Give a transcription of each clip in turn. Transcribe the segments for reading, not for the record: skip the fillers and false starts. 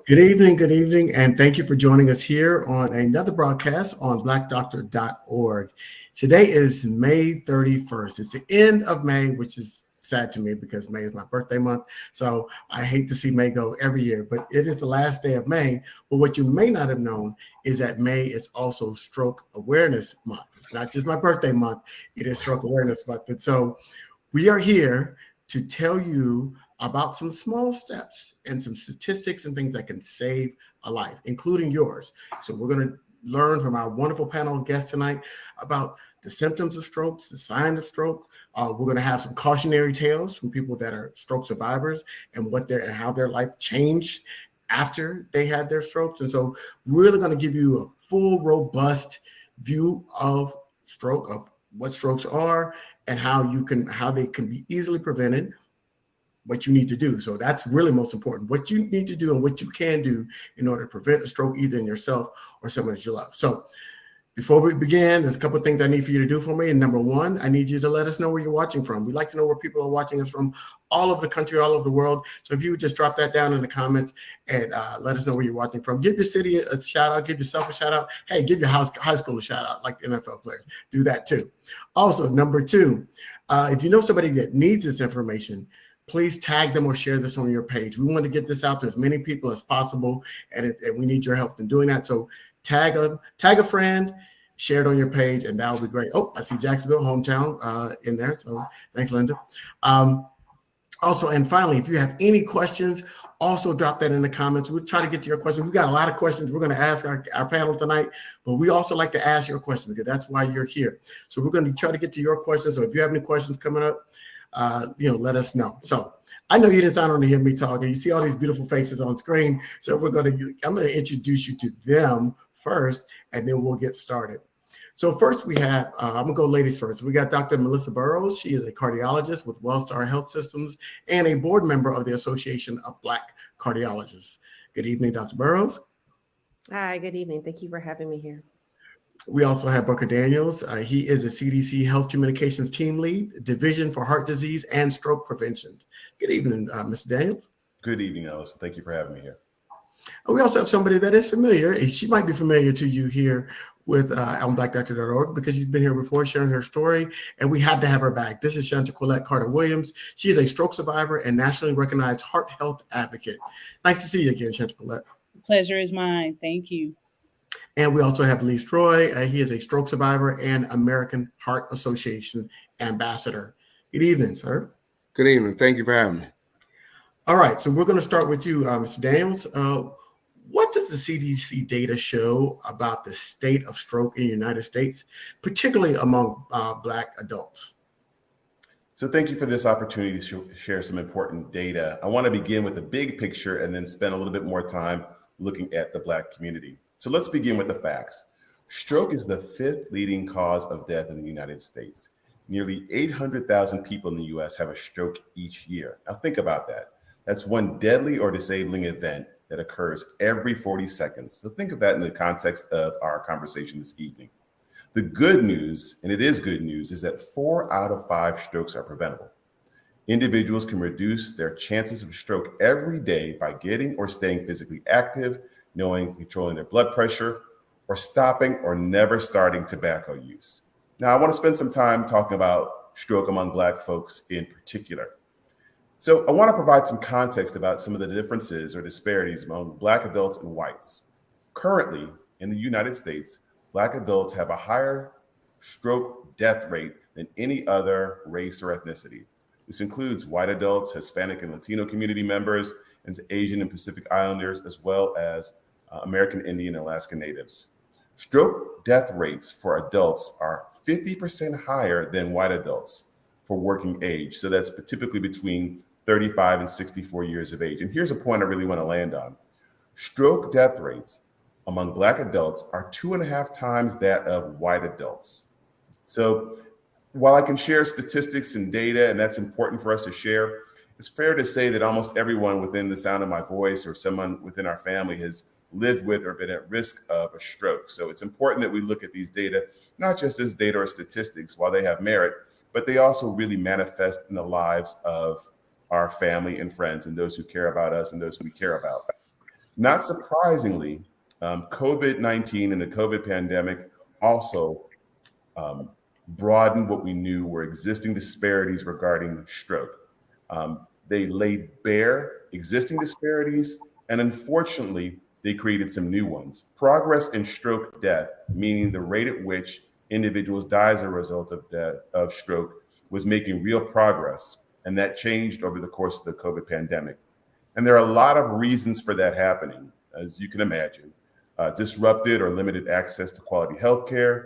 Good evening, and thank you for joining us here on another broadcast on blackdoctor.org. Today is May 31st. It's the end of May, which is sad to me because May is my birthday month. So I hate to see May go every year, but it is the last day of May. But what you may not have known is that May is also Stroke Awareness Month. It's not just my birthday month, it is Stroke Awareness Month. And so we are here to tell you about some small steps and some statistics and things that can save a life, including yours. So we're going to learn from our wonderful panel of guests tonight about the symptoms of strokes, the signs of stroke. We're going to have some cautionary tales from people that are stroke survivors and how their life changed after they had their strokes. And so we're really going to give you a full, robust view of stroke, of what strokes are and how they can be easily prevented, what you need to do. So that's really most important, what you need to do and what you can do in order to prevent a stroke either in yourself or someone that you love. So before we begin, there's a couple of things I need for you to do for me. And number one, I need you to let us know where you're watching from. We'd like to know where people are watching us from all over the country, all over the world. So if you would just drop that down in the comments and let us know where you're watching from. Give your city a shout out, give yourself a shout out. Hey, give your high school a shout out like the NFL players. Do that too. Also, number two, if you know somebody that needs this information, please tag them or share this on your page. We want to get this out to as many people as possible, and we need your help in doing that. So tag a friend, share it on your page, and that will be great. Oh, I see Jacksonville, hometown, in there. So thanks, Linda. Also, and finally, if you have any questions, also drop that in the comments. We'll try to get to your questions. We've got a lot of questions we're going to ask our panel tonight, but we also like to ask your questions because that's why you're here. So we're going to try to get to your questions. So if you have any questions coming up, let us know. So I know you didn't sign on to hear me talk, and you see all these beautiful faces on screen. So I'm going to introduce you to them first, and then we'll get started. So first we have, I'm going to go ladies first. We got Dr. Melissa Burrows. She is a cardiologist with Wellstar Health Systems and a board member of the Association of Black Cardiologists. Good evening, Dr. Burrows. Hi, good evening. Thank you for having me here. We also have Booker Daniels. He is a CDC Health Communications Team Lead, Division for Heart Disease and Stroke Prevention. Good evening, Mr. Daniels. Good evening, Alice. Thank you for having me here. We also have somebody that is familiar. She might be familiar to you here with on blackdoctor.org because she's been here before sharing her story, and we had to have her back. This is Chantaquillette Carter-Williams. She is a stroke survivor and nationally recognized heart health advocate. Nice to see you again, Chantaquillette. Pleasure is mine. Thank you. And we also have Lee Stroy. He is a stroke survivor and American Heart Association ambassador. Good evening, sir. Good evening. Thank you for having me. All right, so we're going to start with you, Mr. Daniels. What does the CDC data show about the state of stroke in the United States, particularly among Black adults? So thank you for this opportunity to share some important data. I want to begin with the big picture and then spend a little bit more time looking at the Black community. So let's begin with the facts. Stroke is the 5th leading cause of death in the United States. Nearly 800,000 people in the US have a stroke each year. Now think about that. That's one deadly or disabling event that occurs every 40 seconds. So think of that in the context of our conversation this evening. The good news, and it is good news, is that 4 out of 5 strokes are preventable. Individuals can reduce their chances of stroke every day by getting or staying physically active, knowing, controlling their blood pressure, or stopping or never starting tobacco use. Now, I want to spend some time talking about stroke among Black folks in particular. So I want to provide some context about some of the differences or disparities among Black adults and whites. Currently, in the United States, Black adults have a higher stroke death rate than any other race or ethnicity. This includes white adults, Hispanic and Latino community members, and Asian and Pacific Islanders, as well as American Indian and Alaska Natives. Stroke death rates for adults are 50% higher than white adults for working age. So that's typically between 35 and 64 years of age. And here's a point I really want to land on. Stroke death rates among Black adults are 2.5 times that of white adults. So while I can share statistics and data, and that's important for us to share, it's fair to say that almost everyone within the sound of my voice or someone within our family has lived with or been at risk of a stroke. So it's important that we look at these data, not just as data or statistics while they have merit, but they also really manifest in the lives of our family and friends and those who care about us and those who we care about. Not surprisingly, COVID-19 and the COVID pandemic also broadened what we knew were existing disparities regarding stroke. They laid bare existing disparities, and unfortunately, they created some new ones. Progress in stroke death, meaning the rate at which individuals die as a result of stroke, was making real progress, and that changed over the course of the COVID pandemic. And there are a lot of reasons for that happening, as you can imagine. Disrupted or limited access to quality healthcare,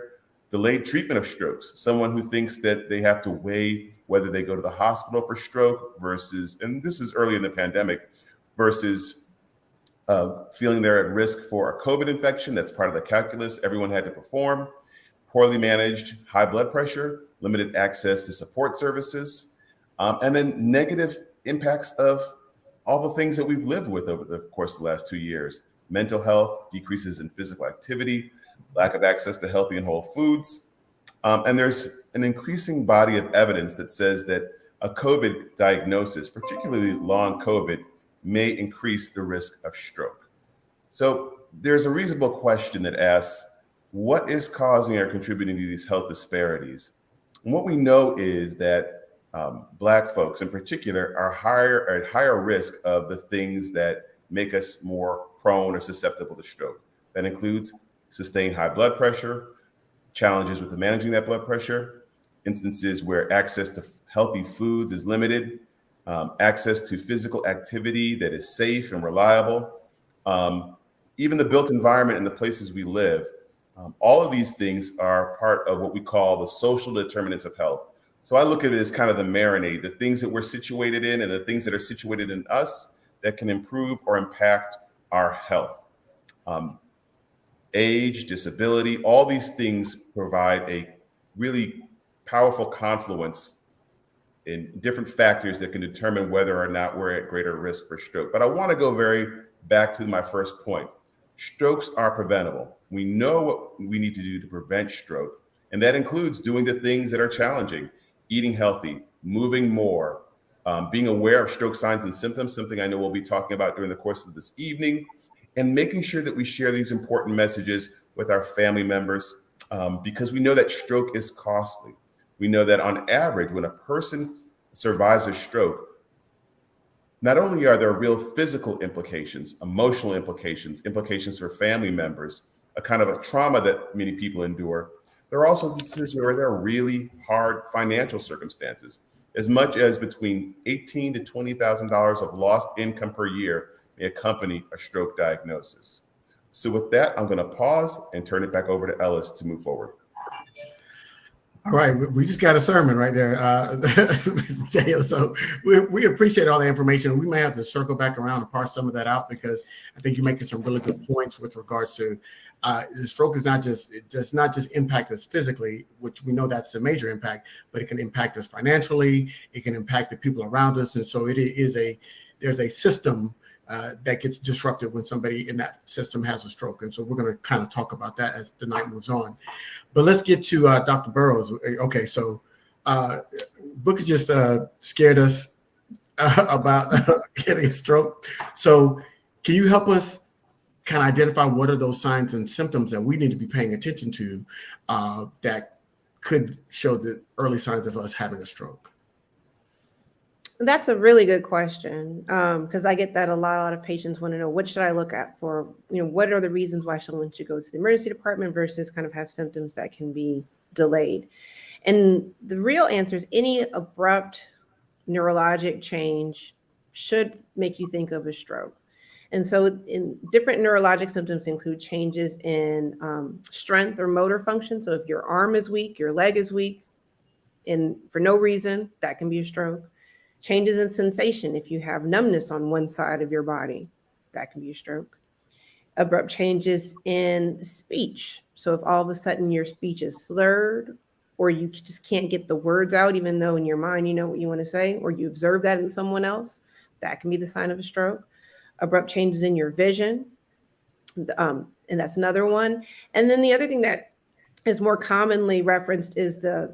delayed treatment of strokes, someone who thinks that they have to weigh whether they go to the hospital for stroke versus, and this is early in the pandemic, versus feeling they're at risk for a COVID infection. That's part of the calculus everyone had to perform. Poorly managed high blood pressure, limited access to support services, and then negative impacts of all the things that we've lived with over the course of the last 2 years. Mental health, decreases in physical activity, lack of access to healthy and whole foods. And there's an increasing body of evidence that says that a COVID diagnosis, particularly long COVID, may increase the risk of stroke. So there's a reasonable question that asks, what is causing or contributing to these health disparities? And what we know is that Black folks in particular are at higher risk of the things that make us more prone or susceptible to stroke. That includes sustained high blood pressure, challenges with managing that blood pressure, instances where access to healthy foods is limited, access to physical activity that is safe and reliable, even the built environment and the places we live. All of these things are part of what we call the social determinants of health. So I look at it as kind of the marinade, the things that we're situated in and the things that are situated in us that can improve or impact our health. Age, disability, all these things provide a really powerful confluence in different factors that can determine whether or not we're at greater risk for stroke. But I want to go back to my first point. Strokes are preventable. We know what we need to do to prevent stroke, and that includes doing the things that are challenging, eating healthy, moving more, being aware of stroke signs and symptoms, something I know we'll be talking about during the course of this evening, and making sure that we share these important messages with our family members, because we know that stroke is costly. We know that on average, when a person survives a stroke, not only are there real physical implications, emotional implications, implications for family members, a kind of a trauma that many people endure, there are also instances where there are really hard financial circumstances. As much as between $18,000 to $20,000 of lost income per year may accompany a stroke diagnosis. So with that, I'm going to pause and turn it back over to Ellis to move forward. All right, we just got a sermon right there, Mr. Taylor. So we appreciate all the information. We may have to circle back around and parse some of that out, because I think you're making some really good points with regards to the stroke is it does not just impact us physically, which we know that's the major impact, but it can impact us financially. It can impact the people around us, and so there's a system that gets disrupted when somebody in that system has a stroke. And so we're going to kind of talk about that as the night moves on. But let's get to Dr. Burrows. Okay, so Booker just scared us about getting a stroke. So can you help us kind of identify what are those signs and symptoms that we need to be paying attention to that could show the early signs of us having a stroke? That's a really good question, because I get that a lot of patients want to know, what should I look at for, what are the reasons why someone should go to the emergency department versus kind of have symptoms that can be delayed. And the real answer is any abrupt neurologic change should make you think of a stroke. And so in different neurologic symptoms include changes in strength or motor function. So if your arm is weak, your leg is weak, and for no reason, that can be a stroke. Changes in sensation. If you have numbness on one side of your body, that can be a stroke. Abrupt changes in speech. So if all of a sudden your speech is slurred, or you just can't get the words out, even though in your mind you know what you want to say, or you observe that in someone else, that can be the sign of a stroke. Abrupt changes in your vision, and that's another one. And then the other thing that is more commonly referenced is the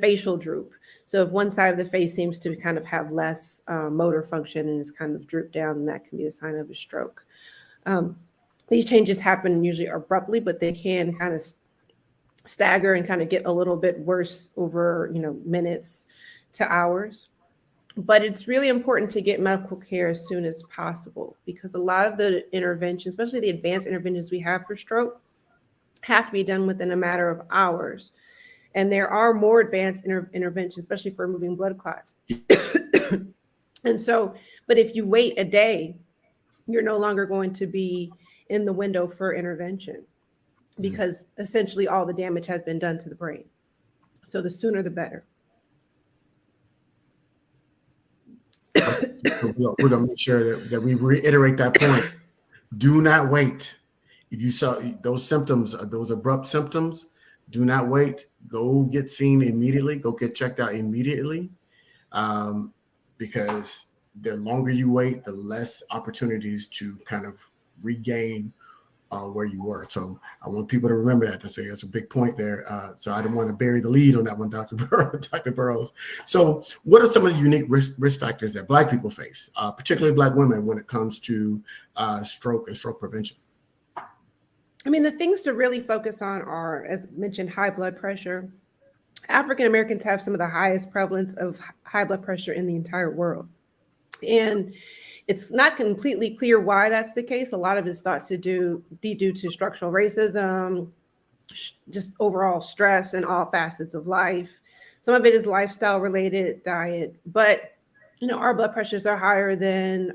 facial droop. So if one side of the face seems to kind of have less motor function and is kind of drooped down, that can be a sign of a stroke. These changes happen usually abruptly, but they can kind of stagger and kind of get a little bit worse over, minutes to hours. But it's really important to get medical care as soon as possible, because a lot of the interventions, especially the advanced interventions we have for stroke, have to be done within a matter of hours. And there are more advanced interventions, especially for removing blood clots. And so, but if you wait a day, you're no longer going to be in the window for intervention, because essentially all the damage has been done to the brain. So the sooner the better. We're going to make sure that we reiterate that point. Do not wait. If you saw those symptoms, those abrupt symptoms, do not wait. Go get seen immediately. Go get checked out immediately, because the longer you wait, the less opportunities to kind of regain where you were. So I want people to remember that. That's a big point there. So I didn't want to bury the lead on that one, Dr. Burrows. So what are some of the unique risk factors that Black people face, particularly Black women, when it comes to stroke and stroke prevention? I mean, the things to really focus on are, as mentioned, high blood pressure. African Americans have some of the highest prevalence of high blood pressure in the entire world. And it's not completely clear why that's the case. A lot of it's thought to be due to structural racism, just overall stress in all facets of life. Some of it is lifestyle related, diet, but our blood pressures are higher than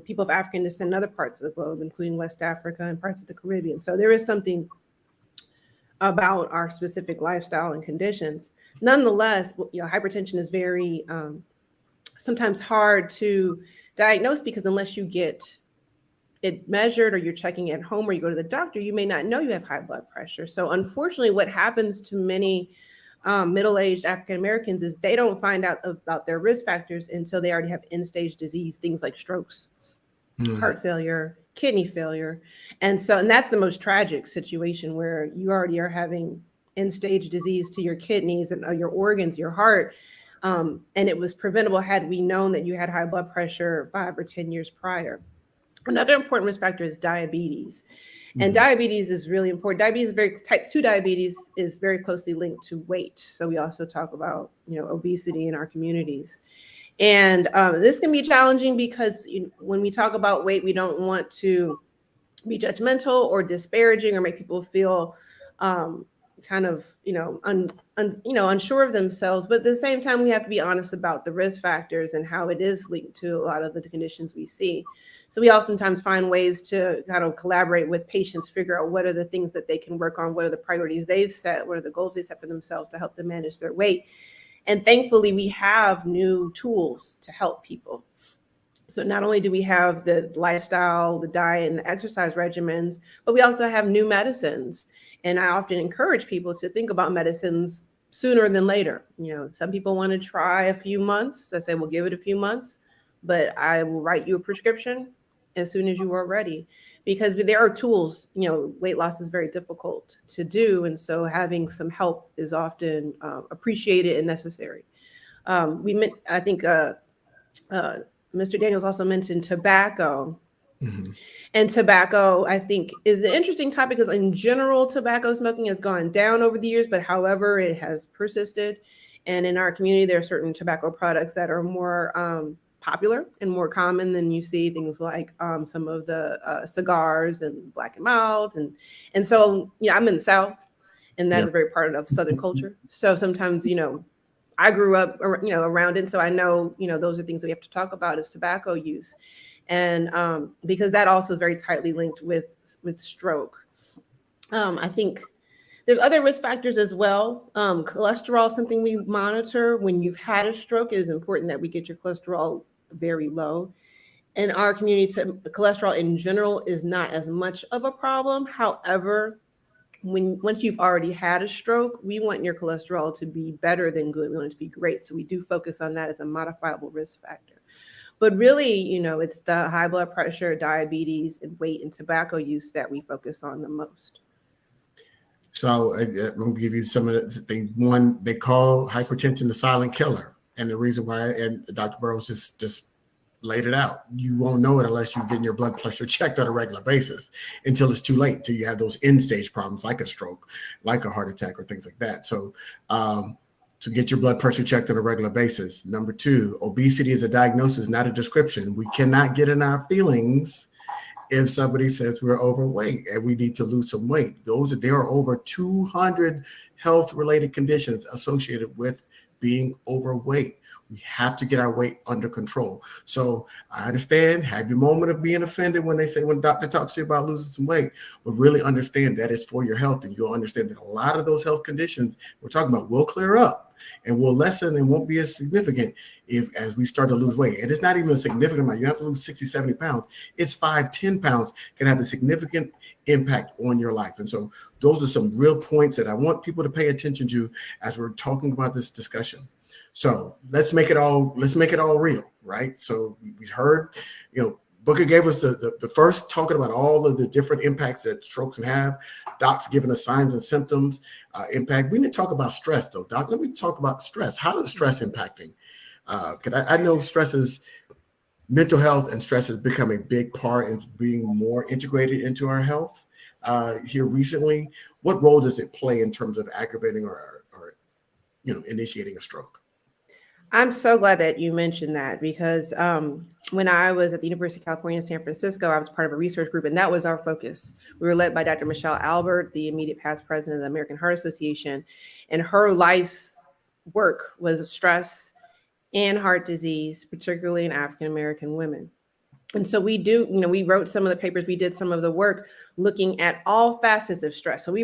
people of African descent in other parts of the globe, including West Africa and parts of the Caribbean. So there is something about our specific lifestyle and conditions. Nonetheless, hypertension is very sometimes hard to diagnose, because unless you get it measured or you're checking at home or you go to the doctor, you may not know you have high blood pressure. So unfortunately, what happens to many middle-aged African Americans is they don't find out about their risk factors until they already have end-stage disease, things like strokes, heart failure, kidney failure. And that's the most tragic situation, where you already are having end-stage disease to your kidneys and your organs, your heart. And it was preventable had we known that you had high blood pressure 5 or 10 years prior. Another important risk factor is diabetes. And diabetes is really important. Type 2 diabetes is very closely linked to weight. So we also talk about, obesity in our communities. And this can be challenging because when we talk about weight, we don't want to be judgmental or disparaging or make people feel kind of, unsure of themselves. But at the same time, we have to be honest about the risk factors and how it is linked to a lot of the conditions we see. So we oftentimes find ways to kind of collaborate with patients, figure out what are the things that they can work on, what are the priorities they've set, what are the goals they set for themselves to help them manage their weight. And thankfully, we have new tools to help people. So not only do we have the lifestyle, the diet, and the exercise regimens, but we also have new medicines. And I often encourage people to think about medicines sooner than later. Some people want to try a few months. I say, well, give it a few months, but I will write you a prescription as soon as you are ready, because there are tools. Weight loss is very difficult to do. And so having some help is often appreciated and necessary. I think Mr. Daniels also mentioned tobacco. And tobacco, I think, is an interesting topic, because in general, tobacco smoking has gone down over the years, but however, it has persisted. And in our community, there are certain tobacco products that are more popular and more common than you see, things like some of the cigars and Black and Milds. And so, I'm in the South, and that's a very part of Southern culture. So sometimes, I grew up, around it. So I know, those are things that we have to talk about, is tobacco use. And because that also is very tightly linked with stroke. I think there's other risk factors as well. Cholesterol is something we monitor. When you've had a stroke, it is important that we get your cholesterol very low. In our community, cholesterol in general is not as much of a problem. However, once you've already had a stroke, we want your cholesterol to be better than good. We want it to be great. So we do focus on that as a modifiable risk factor. But really, it's the high blood pressure, diabetes, and weight and tobacco use that we focus on the most. So I'm going to give you some of the things. One, they call hypertension the silent killer. And the reason why, and Dr. Burrows just laid it out. You won't know it unless you're getting your blood pressure checked on a regular basis until it's too late, till you have those end stage problems like a stroke, like a heart attack, or things like that. So to get your blood pressure checked on a regular basis. Number two, obesity is a diagnosis, not a description. We cannot get in our feelings if somebody says we're overweight and we need to lose some weight. There are over 200 health-related conditions associated with being overweight. We have to get our weight under control. So I understand, have your moment of being offended when doctor talks to you about losing some weight, but really understand that it's for your health, and you'll understand that a lot of those health conditions we're talking about will clear up and will lessen and won't be as significant as we start to lose weight. And it's not even a significant amount. You have to lose 60, 70 pounds. It's 5, 10 pounds can have a significant impact on your life. And so those are some real points that I want people to pay attention to as we're talking about this discussion. So let's make it all real, right? So we heard, Booker gave us the first, talking about all of the different impacts that stroke can have. Doc's giving us signs and symptoms, impact. We need to talk about stress, though. Doc, let me talk about stress. How is stress impacting? I know stress is mental health, and stress has become a big part in being more integrated into our health here recently. What role does it play in terms of aggravating or initiating a stroke? I'm so glad that you mentioned that, because when I was at the University of California, San Francisco, I was part of a research group, and that was our focus. We were led by Dr. Michelle Albert, the immediate past president of the American Heart Association, and her life's work was stress and heart disease, particularly in African-American women. And so we wrote some of the papers, we did some of the work looking at all facets of stress. So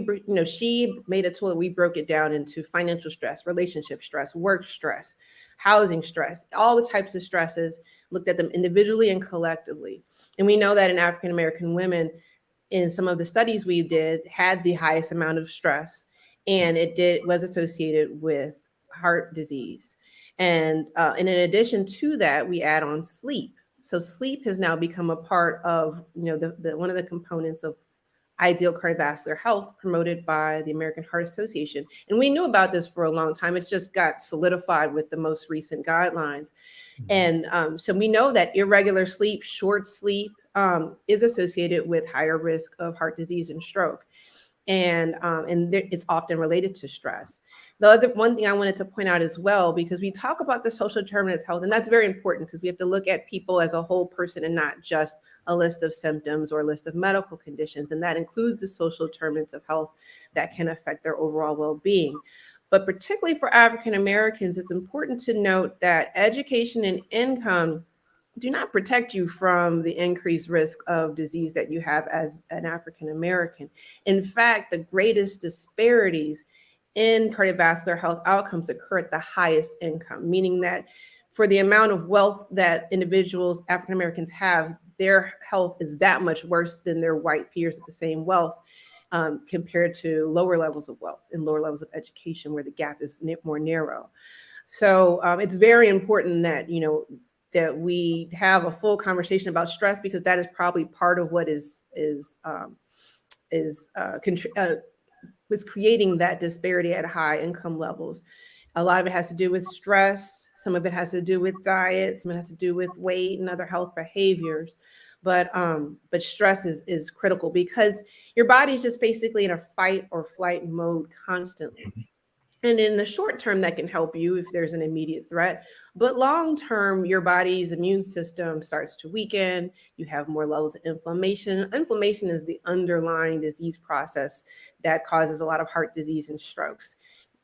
she made a tool that we broke it down into financial stress, relationship stress, work stress, housing stress, all the types of stresses, looked at them individually and collectively. And we know that in African-American women, in some of the studies we did, had the highest amount of stress, and was associated with heart disease. And in addition to that, we add on sleep. So sleep has now become a part of, one of the components of ideal cardiovascular health promoted by the American Heart Association. And we knew about this for a long time. It's just got solidified with the most recent guidelines. Mm-hmm. And so we know that irregular sleep, short sleep, is associated with higher risk of heart disease and stroke. And it's often related to stress. The other one thing I wanted to point out as well, because we talk about the social determinants of health, and that's very important because we have to look at people as a whole person and not just a list of symptoms or a list of medical conditions. And that includes the social determinants of health that can affect their overall well-being. But particularly for African Americans, it's important to note that education and income do not protect you from the increased risk of disease that you have as an African American. In fact, the greatest disparities in cardiovascular health outcomes occur at the highest income, meaning that for the amount of wealth that individuals, African Americans, have, their health is that much worse than their white peers at the same wealth, compared to lower levels of wealth and lower levels of education, where the gap is more narrow. So it's very important that, that we have a full conversation about stress, because that is probably part of what is creating that disparity at high income levels. A lot of it has to do with stress. Some of it has to do with diet. Some of it has to do with weight and other health behaviors. But stress is critical, because your body is just basically in a fight or flight mode constantly. And in the short term, that can help you if there's an immediate threat. But long term, your body's immune system starts to weaken. You have more levels of inflammation. Inflammation is the underlying disease process that causes a lot of heart disease and strokes.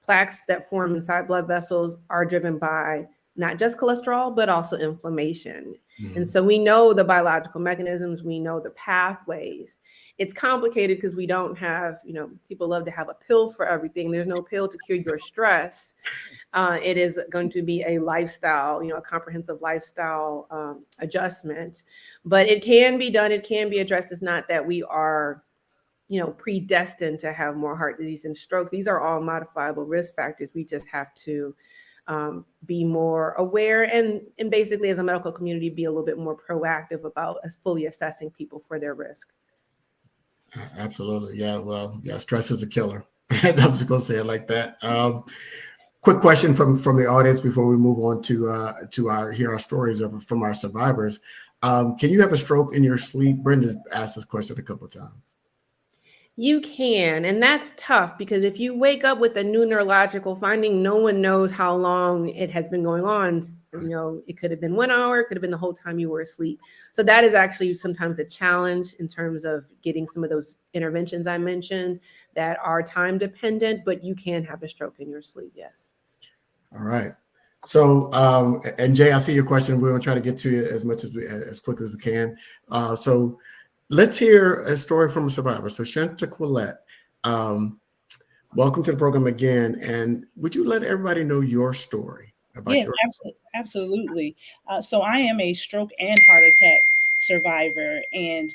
Plaques that form inside blood vessels are driven by not just cholesterol, but also inflammation. Mhm. And so we know the biological mechanisms, we know the pathways. It's complicated because we don't have, people love to have a pill for everything. There's no pill to cure your stress. It is going to be a lifestyle, a comprehensive lifestyle adjustment, but it can be done. It can be addressed. It's not that we are, predestined to have more heart disease and strokes. These are all modifiable risk factors. We just have to be more aware and basically as a medical community, be a little bit more proactive about fully assessing people for their risk. Absolutely. Yeah. Well, yeah, stress is a killer. I'm just going to say it like that. Quick question from the audience before we move on to our stories from our survivors. Can you have a stroke in your sleep? Brenda's asked this question a couple of times. You can, and that's tough because if you wake up with a new neurological finding, no one knows how long it has been going on. It could have been 1 hour, it could have been the whole time you were asleep. So that is actually sometimes a challenge in terms of getting some of those interventions I mentioned that are time dependent, but you can have a stroke in your sleep, yes. All right. So, and Jay, I see your question. We're going to try to get to it as quickly as we can. So let's hear a story from a survivor. So Shanta Quillette, welcome to the program again. And would you let everybody know your story about Yes, absolutely. So I am a stroke and heart attack survivor. And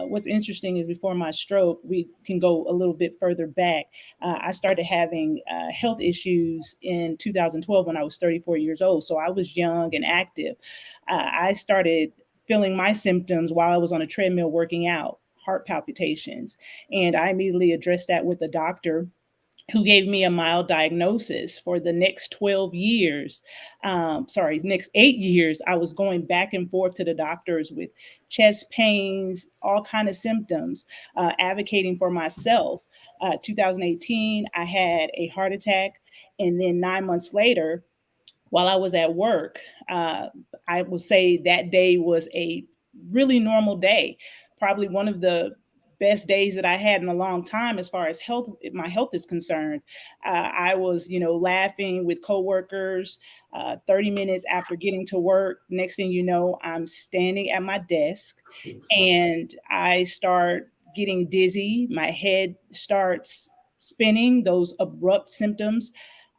what's interesting is before my stroke, we can go a little bit further back. I started having health issues in 2012 when I was 34 years old. So I was young and active. I started feeling my symptoms while I was on a treadmill working out, heart palpitations. And I immediately addressed that with a doctor who gave me a mild diagnosis. For the next 12 years, next 8 years, I was going back and forth to the doctors with chest pains, all kind of symptoms, advocating for myself. 2018, I had a heart attack. And then 9 months later, while I was at work, I will say that day was a really normal day, probably one of the best days that I had in a long time as far as my health is concerned. I was, laughing with coworkers. 30 minutes after getting to work, next thing you know, I'm standing at my desk and I start getting dizzy. My head starts spinning, those abrupt symptoms.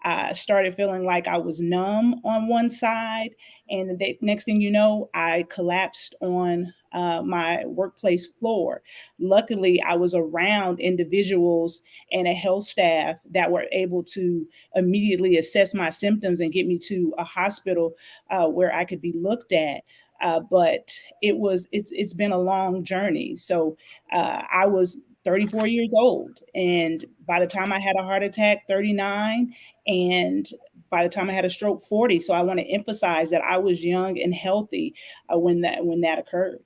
I started feeling like I was numb on one side. And the next thing you know, I collapsed on my workplace floor. Luckily, I was around individuals and a health staff that were able to immediately assess my symptoms and get me to a hospital where I could be looked at. But it's been a long journey. So I was 34 years old. And by the time I had a heart attack, 39, and by the time I had a stroke, 40. So I want to emphasize that I was young and healthy when that occurred.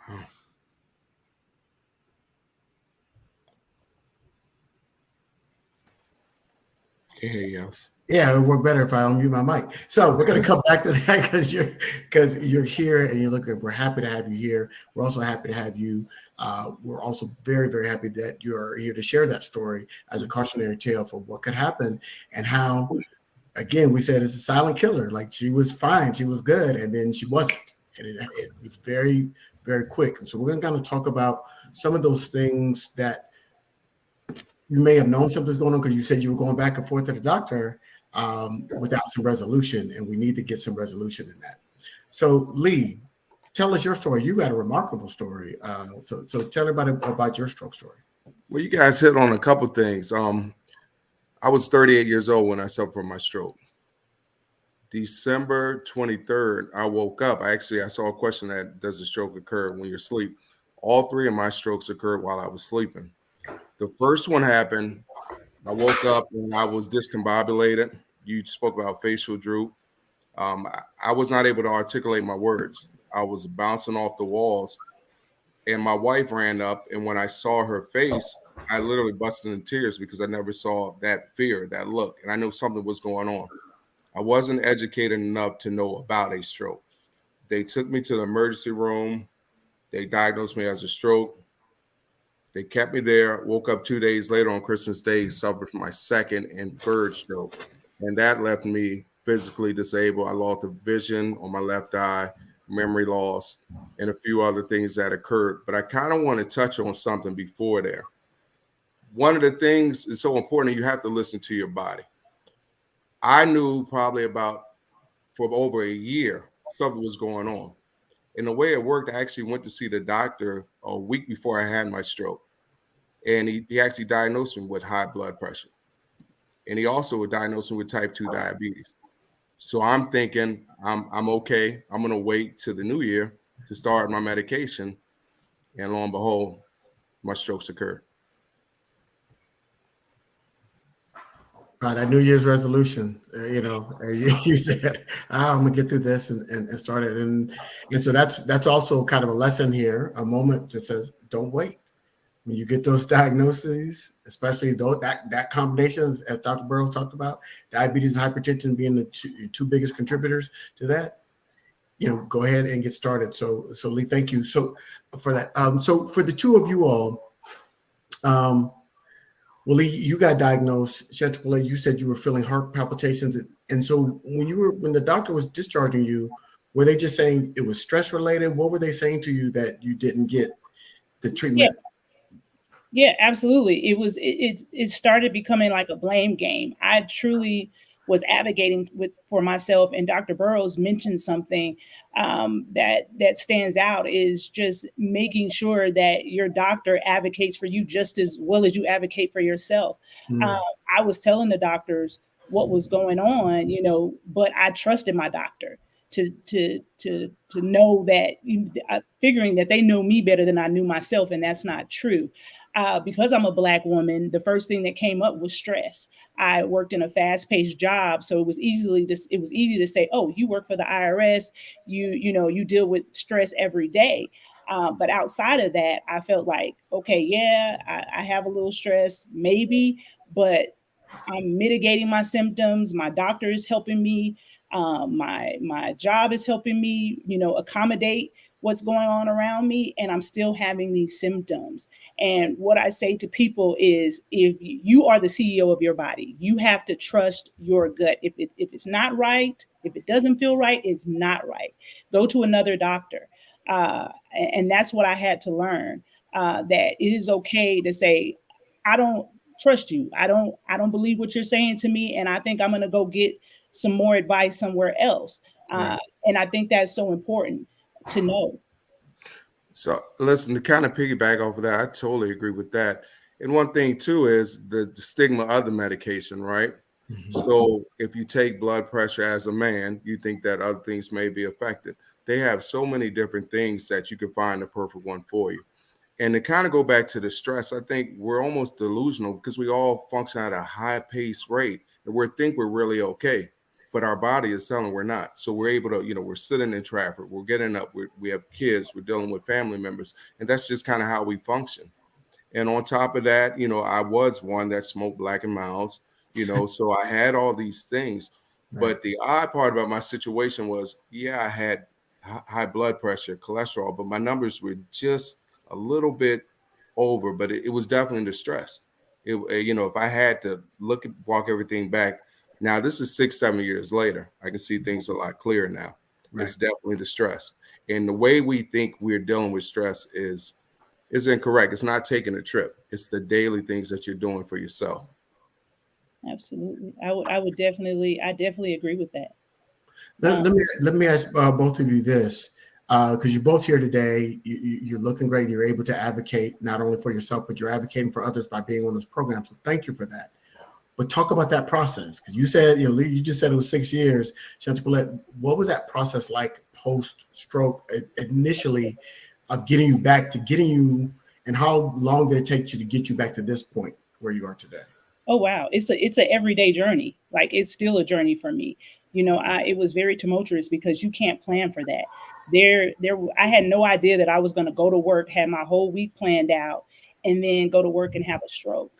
Wow. Okay, yes. Yeah, it would work better if I unmute my mic. So we're going to come back to that because you're here and you look at. We're happy to have you here. We're also happy to have you. We're also very, very happy that you're here to share that story as a cautionary tale for what could happen and how. Again, we said it's a silent killer. Like she was fine, she was good, and then she wasn't, and it was very, very quick. And so we're going to kind of talk about some of those things that you may have known something's going on because you said you were going back and forth to the doctor without some resolution, and we need to get some resolution in that. So, Lee, tell us your story. You got a remarkable story. So tell everybody about your stroke story. Well, you guys hit on a couple things. I was 38 years old when I suffered from my stroke. December 23rd, I woke up. I saw a question that does a stroke occur when you're asleep? All three of my strokes occurred while I was sleeping. The first one happened. I woke up and I was discombobulated. You spoke about facial droop. I was not able to articulate my words. I was bouncing off the walls. And my wife ran up, and when I saw her face, I literally busted into tears because I never saw that fear, that look, and I knew something was going on. I wasn't educated enough to know about a stroke. They took me to the emergency room. They diagnosed me as a stroke. They kept me there. Woke up 2 days later on Christmas Day, suffered from my second and third stroke. and that left me physically disabled. I lost the vision on my left eye, memory loss, and a few other things that occurred. But I kind of want to touch on something before there. One of the things is so important, you have to listen to your body. I knew probably about for over a year something was going on. And the way it worked, I actually went to see the doctor a week before I had my stroke. And he actually diagnosed me with high blood pressure. And he also diagnosed me with type 2 diabetes. So I'm thinking I'm okay. I'm gonna wait till the new year to start my medication. And lo and behold, my strokes occurred. That New Year's resolution, you said, I'm gonna get through this and start it. And so that's also kind of a lesson here, a moment that says, don't wait. When you get those diagnoses, especially though that combination, as Dr. Burrows talked about, diabetes and hypertension being the two biggest contributors to that, go ahead and get started. So Lee, thank you. So for that. So for the two of you all, well, Lee, you got diagnosed. Chanticleer, you said you were feeling heart palpitations, and so when the doctor was discharging you, were they just saying it was stress related? What were they saying to you that you didn't get the treatment? Yeah, absolutely. It started becoming like a blame game. I truly was advocating for myself, and Dr. Burrows mentioned something that stands out is just making sure that your doctor advocates for you just as well as you advocate for yourself. I was telling the doctors what was going on, but I trusted my doctor to know that, figuring that they know me better than I knew myself, and that's not true. Because I'm a Black woman, the first thing that came up was stress. I worked in a fast-paced job, so it was easy to say, "Oh, you work for the IRS. You deal with stress every day." But outside of that, I felt like, okay, yeah, I have a little stress, maybe, but I'm mitigating my symptoms. My doctor is helping me. My job is helping me, accommodate what's going on around me, and I'm still having these symptoms. And what I say to people is, if you are the CEO of your body, you have to trust your gut. If it's not right, if it doesn't feel right, it's not right. Go to another doctor. And that's what I had to learn, that it is okay to say, I don't trust you. I don't believe what you're saying to me, and I think I'm going to go get some more advice somewhere else. Right. And I think that's so important to know. So listen, to kind of piggyback off of that, I totally agree with that. And one thing too is the stigma of the medication, right? Mhm. So if you take blood pressure as a man, you think that other things may be affected. They have so many different things that you can find the perfect one for you. And to kind of go back to the stress, I think we're almost delusional because we all function at a high pace rate and we think we're really okay, but our body is telling we're not. So we're able to, we're sitting in traffic, we're getting up, we have kids, we're dealing with family members, and that's just kind of how we function. And on top of that, I was one that smoked Black and Milds, so I had all these things. Right. But the odd part about my situation was, yeah, I had high blood pressure, cholesterol, but my numbers were just a little bit over, but it was definitely the stress. If I had to walk everything back, now this is 6, 7 years later, I can see things a lot clearer now. Right. It's definitely the stress. And the way we think we're dealing with stress is incorrect. It's not taking a trip. It's the daily things that you're doing for yourself. Absolutely. I definitely agree with that. Let me ask both of you this, because you're both here today. You're looking great. You're able to advocate not only for yourself, but you're advocating for others by being on this program. So thank you for that. But talk about that process, because you said, Lee, you just said it was 6 years. Chanticleer, what was that process like post-stroke initially of getting you, and how long did it take you to get you back to this point where you are today? Oh, wow. It's a everyday journey. Like, it's still a journey for me. It was very tumultuous because you can't plan for that. I had no idea that I was going to go to work, had my whole week planned out, and then go to work and have a stroke.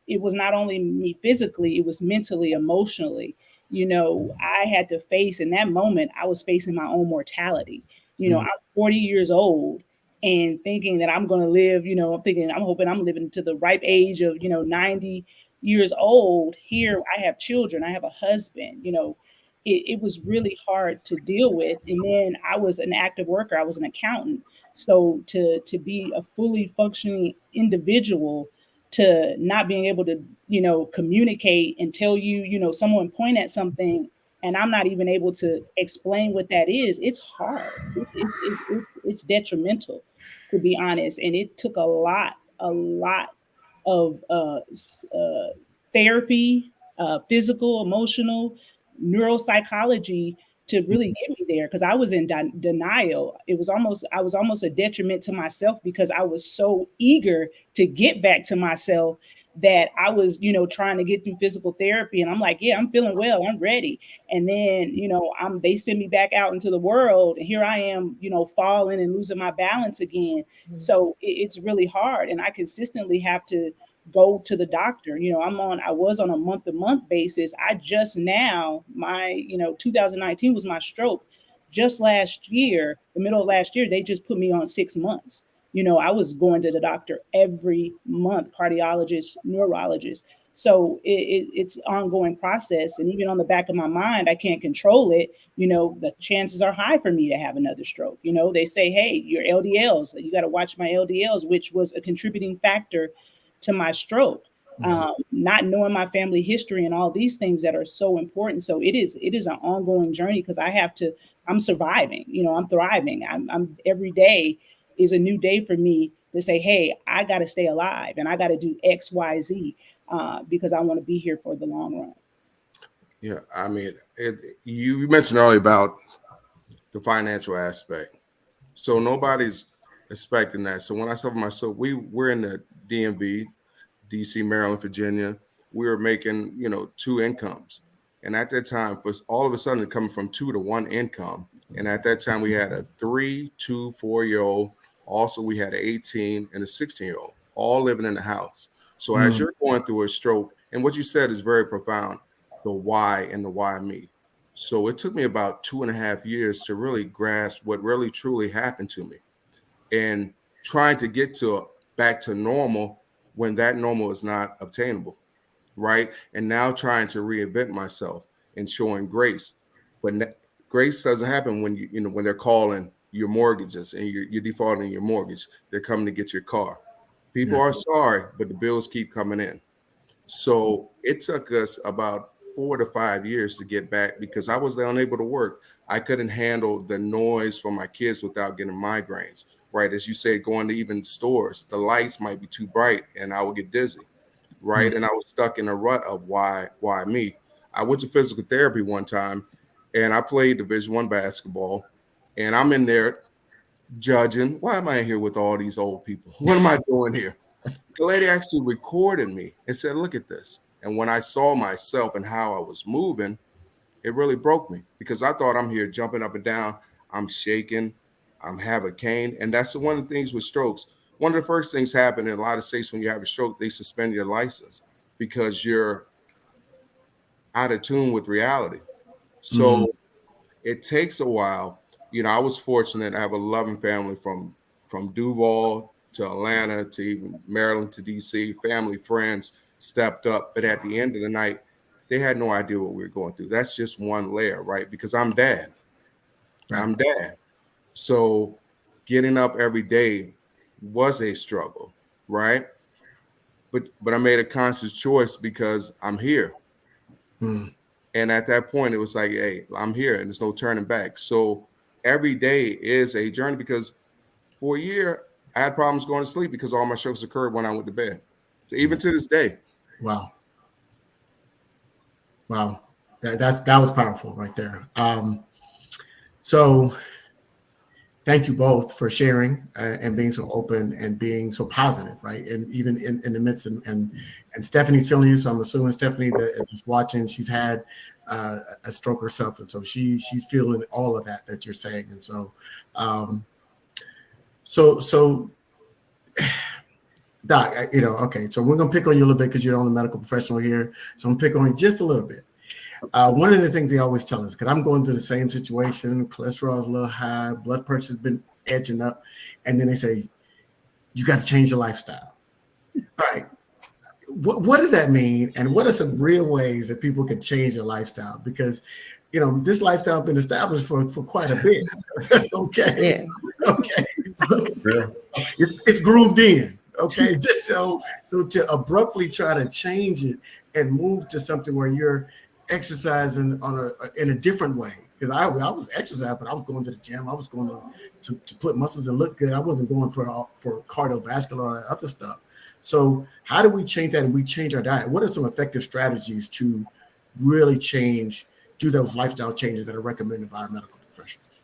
It was not only me physically, it was mentally, emotionally. I had to face, in that moment, I was facing my own mortality. I'm 40 years old and thinking that I'm going to live, I'm hoping I'm living to the ripe age of, 90, years old. Here I have children, I have a husband, you know, it was really hard to deal with. And then I was an active worker, I was an accountant. So to be a fully functioning individual, to not being able to, you know, communicate and tell you, you know, someone point at something and I'm not even able to explain what that is, it's hard. It's detrimental, to be honest. And it took a lot of therapy, physical, emotional, neuropsychology to really get me there, because I was in denial. I was almost a detriment to myself because I was so eager to get back to myself that I was, you know, trying to get through physical therapy. And I'm like, yeah, I'm feeling well, I'm ready. And then, you know, they send me back out into the world, and here I am, you know, falling and losing my balance again. So it's really hard. And I consistently have to go to the doctor. You know, I was on a month to month basis. I just now, 2019 was my stroke. Just last year, the middle of last year, they just put me on 6 months. You know, I was going to the doctor every month, cardiologist, neurologist. So it's an ongoing process. And even on the back of my mind, I can't control it. You know, the chances are high for me to have another stroke. You know, they say, hey, your LDLs, you got to watch my LDLs, which was a contributing factor to my stroke. Not knowing my family history and all these things that are so important. So it is an ongoing journey, because I'm surviving, you know, I'm thriving. I'm every day is a new day for me to say, hey, I got to stay alive and I got to do X, Y, Z, because I want to be here for the long run. Yeah, I mean, you mentioned earlier about the financial aspect. So nobody's expecting that. So when I said myself, we're in the DMV, DC, Maryland, Virginia. We were making, you know, 2 incomes. And at that time, for all of a sudden coming from 2 to 1 income. And at that time, we had a 3, 2, 4-year-old. Also, we had an 18 and a 16-year-old, all living in the house. So as you're going through a stroke, and what you said is very profound, the why and the why me. So it took me about 2.5 years to really grasp what really truly happened to me, and trying to get back to normal when that normal is not obtainable, right? And now trying to reinvent myself and showing grace. But grace doesn't happen when when they're calling your mortgages and you're defaulting your mortgage. They're coming to get your car. People are sorry, but the bills keep coming in. So it took us about 4 to 5 years to get back, because I was unable to work. I couldn't handle the noise from my kids without getting migraines, right? As you say, going to even stores, the lights might be too bright and I would get dizzy, right? And I was stuck in a rut of why me? I went to physical therapy one time and I played Division I basketball, and I'm in there judging. Why am I here with all these old people? What am I doing here? The lady actually recorded me and said, look at this. And when I saw myself and how I was moving, it really broke me, because I thought I'm here jumping up and down. I'm shaking. I'm having a cane. And that's one of the things with strokes. One of the first things happen in a lot of states when you have a stroke, they suspend your license because you're out of tune with reality. So it takes a while. You know, I was fortunate. I have a loving family from Duval to Atlanta to even Maryland to DC. Family, friends stepped up, but at the end of the night, they had no idea what we were going through. That's just one layer, right? Because I'm dad. I'm dad. So getting up every day was a struggle, right? But I made a conscious choice because I'm here. And at that point, it was like, hey, I'm here and there's no turning back. So every day is a journey, because for a year, I had problems going to sleep because all my strokes occurred when I went to bed. So even to this day. Wow. That was powerful right there. So thank you both for sharing and being so open and being so positive, right? And even in the midst and Stephanie's feeling you, so I'm assuming Stephanie that is watching, she's had a stroke herself, and so she's feeling all of that you're saying. And so, so Doc, okay, so we're gonna pick on you a little bit because you're the only medical professional here, so I'm gonna pick on you just a little bit. One of the things they always tell us, because I'm going through the same situation, cholesterol is a little high, blood pressure's been edging up, and then they say, you got to change your lifestyle. All right. what does that mean? And what are some real ways that people can change their lifestyle? Because, this lifestyle has been established for quite a bit. Okay. Yeah. Okay. So Yeah. it's grooved in. Okay. So to abruptly try to change it and move to something where you're exercising in a different way. Because I was exercising, but I was going to the gym. I was going to put muscles and look good. I wasn't going for cardiovascular or other stuff. So how do we change that? And we change our diet. What are some effective strategies to really do those lifestyle changes that are recommended by our medical professionals?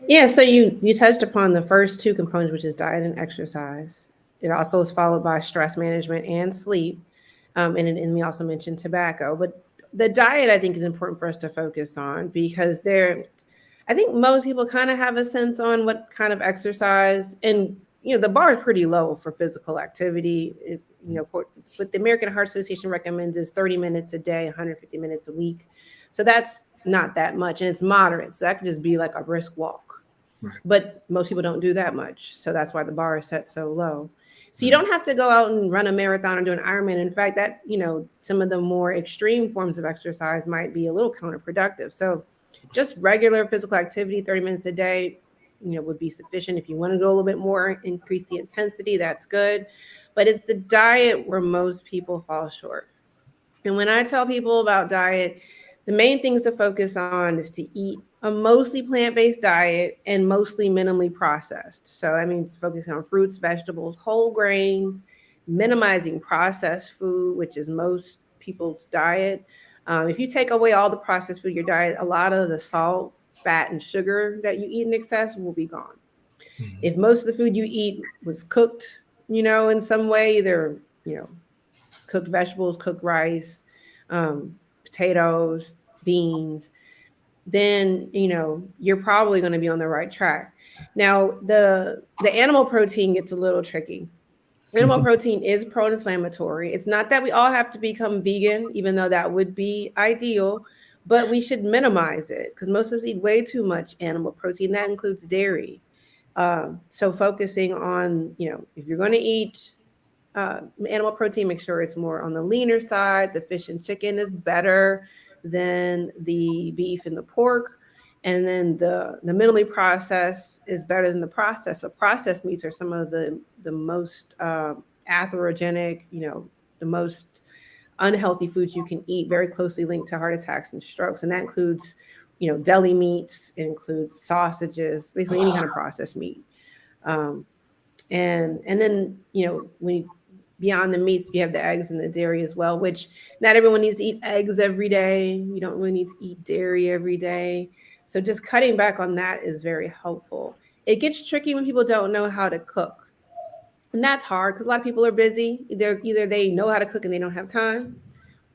Yeah, so you touched upon the first two components, which is diet and exercise. It also is followed by stress management and sleep. And we also mentioned tobacco. But the diet, I think, is important for us to focus on because I think most people kind of have a sense on what kind of exercise, and the bar is pretty low for physical activity. What the American Heart Association recommends is 30 minutes a day, 150 minutes a week. So that's not that much, and it's moderate. So that could just be like a brisk walk. Right. But most people don't do that much. So that's why the bar is set so low. So you don't have to go out and run a marathon or do an Ironman. In fact, that, some of the more extreme forms of exercise might be a little counterproductive. So just regular physical activity, 30 minutes a day, would be sufficient. If you want to go a little bit more, increase the intensity, that's good. But it's the diet where most people fall short. And when I tell people about diet, the main things to focus on is to eat a mostly plant-based diet and mostly minimally processed. So that means focusing on fruits, vegetables, whole grains, minimizing processed food, which is most people's diet. If you take away all the processed food, your diet, a lot of the salt, fat, and sugar that you eat in excess will be gone. Mm-hmm. If most of the food you eat was cooked, in some way, either, cooked vegetables, cooked rice, potatoes, beans, then you're probably going to be on the right track. Now the animal protein gets a little tricky. Animal protein is pro-inflammatory. It's not that we all have to become vegan, even though that would be ideal, but we should minimize it because most of us eat way too much animal protein. That includes dairy. So focusing on, if you're going to eat animal protein, make sure it's more on the leaner side. The fish and chicken is better than the beef and the pork. And then the minimally processed is better than the processed. So processed meats are some of the most atherogenic, the most unhealthy foods you can eat, very closely linked to heart attacks and strokes. And that includes, deli meats, it includes sausages, basically any kind of processed meat. And then, beyond the meats, you have the eggs and the dairy as well, which not everyone needs to eat eggs every day. You don't really need to eat dairy every day. So just cutting back on that is very helpful. It gets tricky when people don't know how to cook. And that's hard because a lot of people are busy. Either they know how to cook and they don't have time,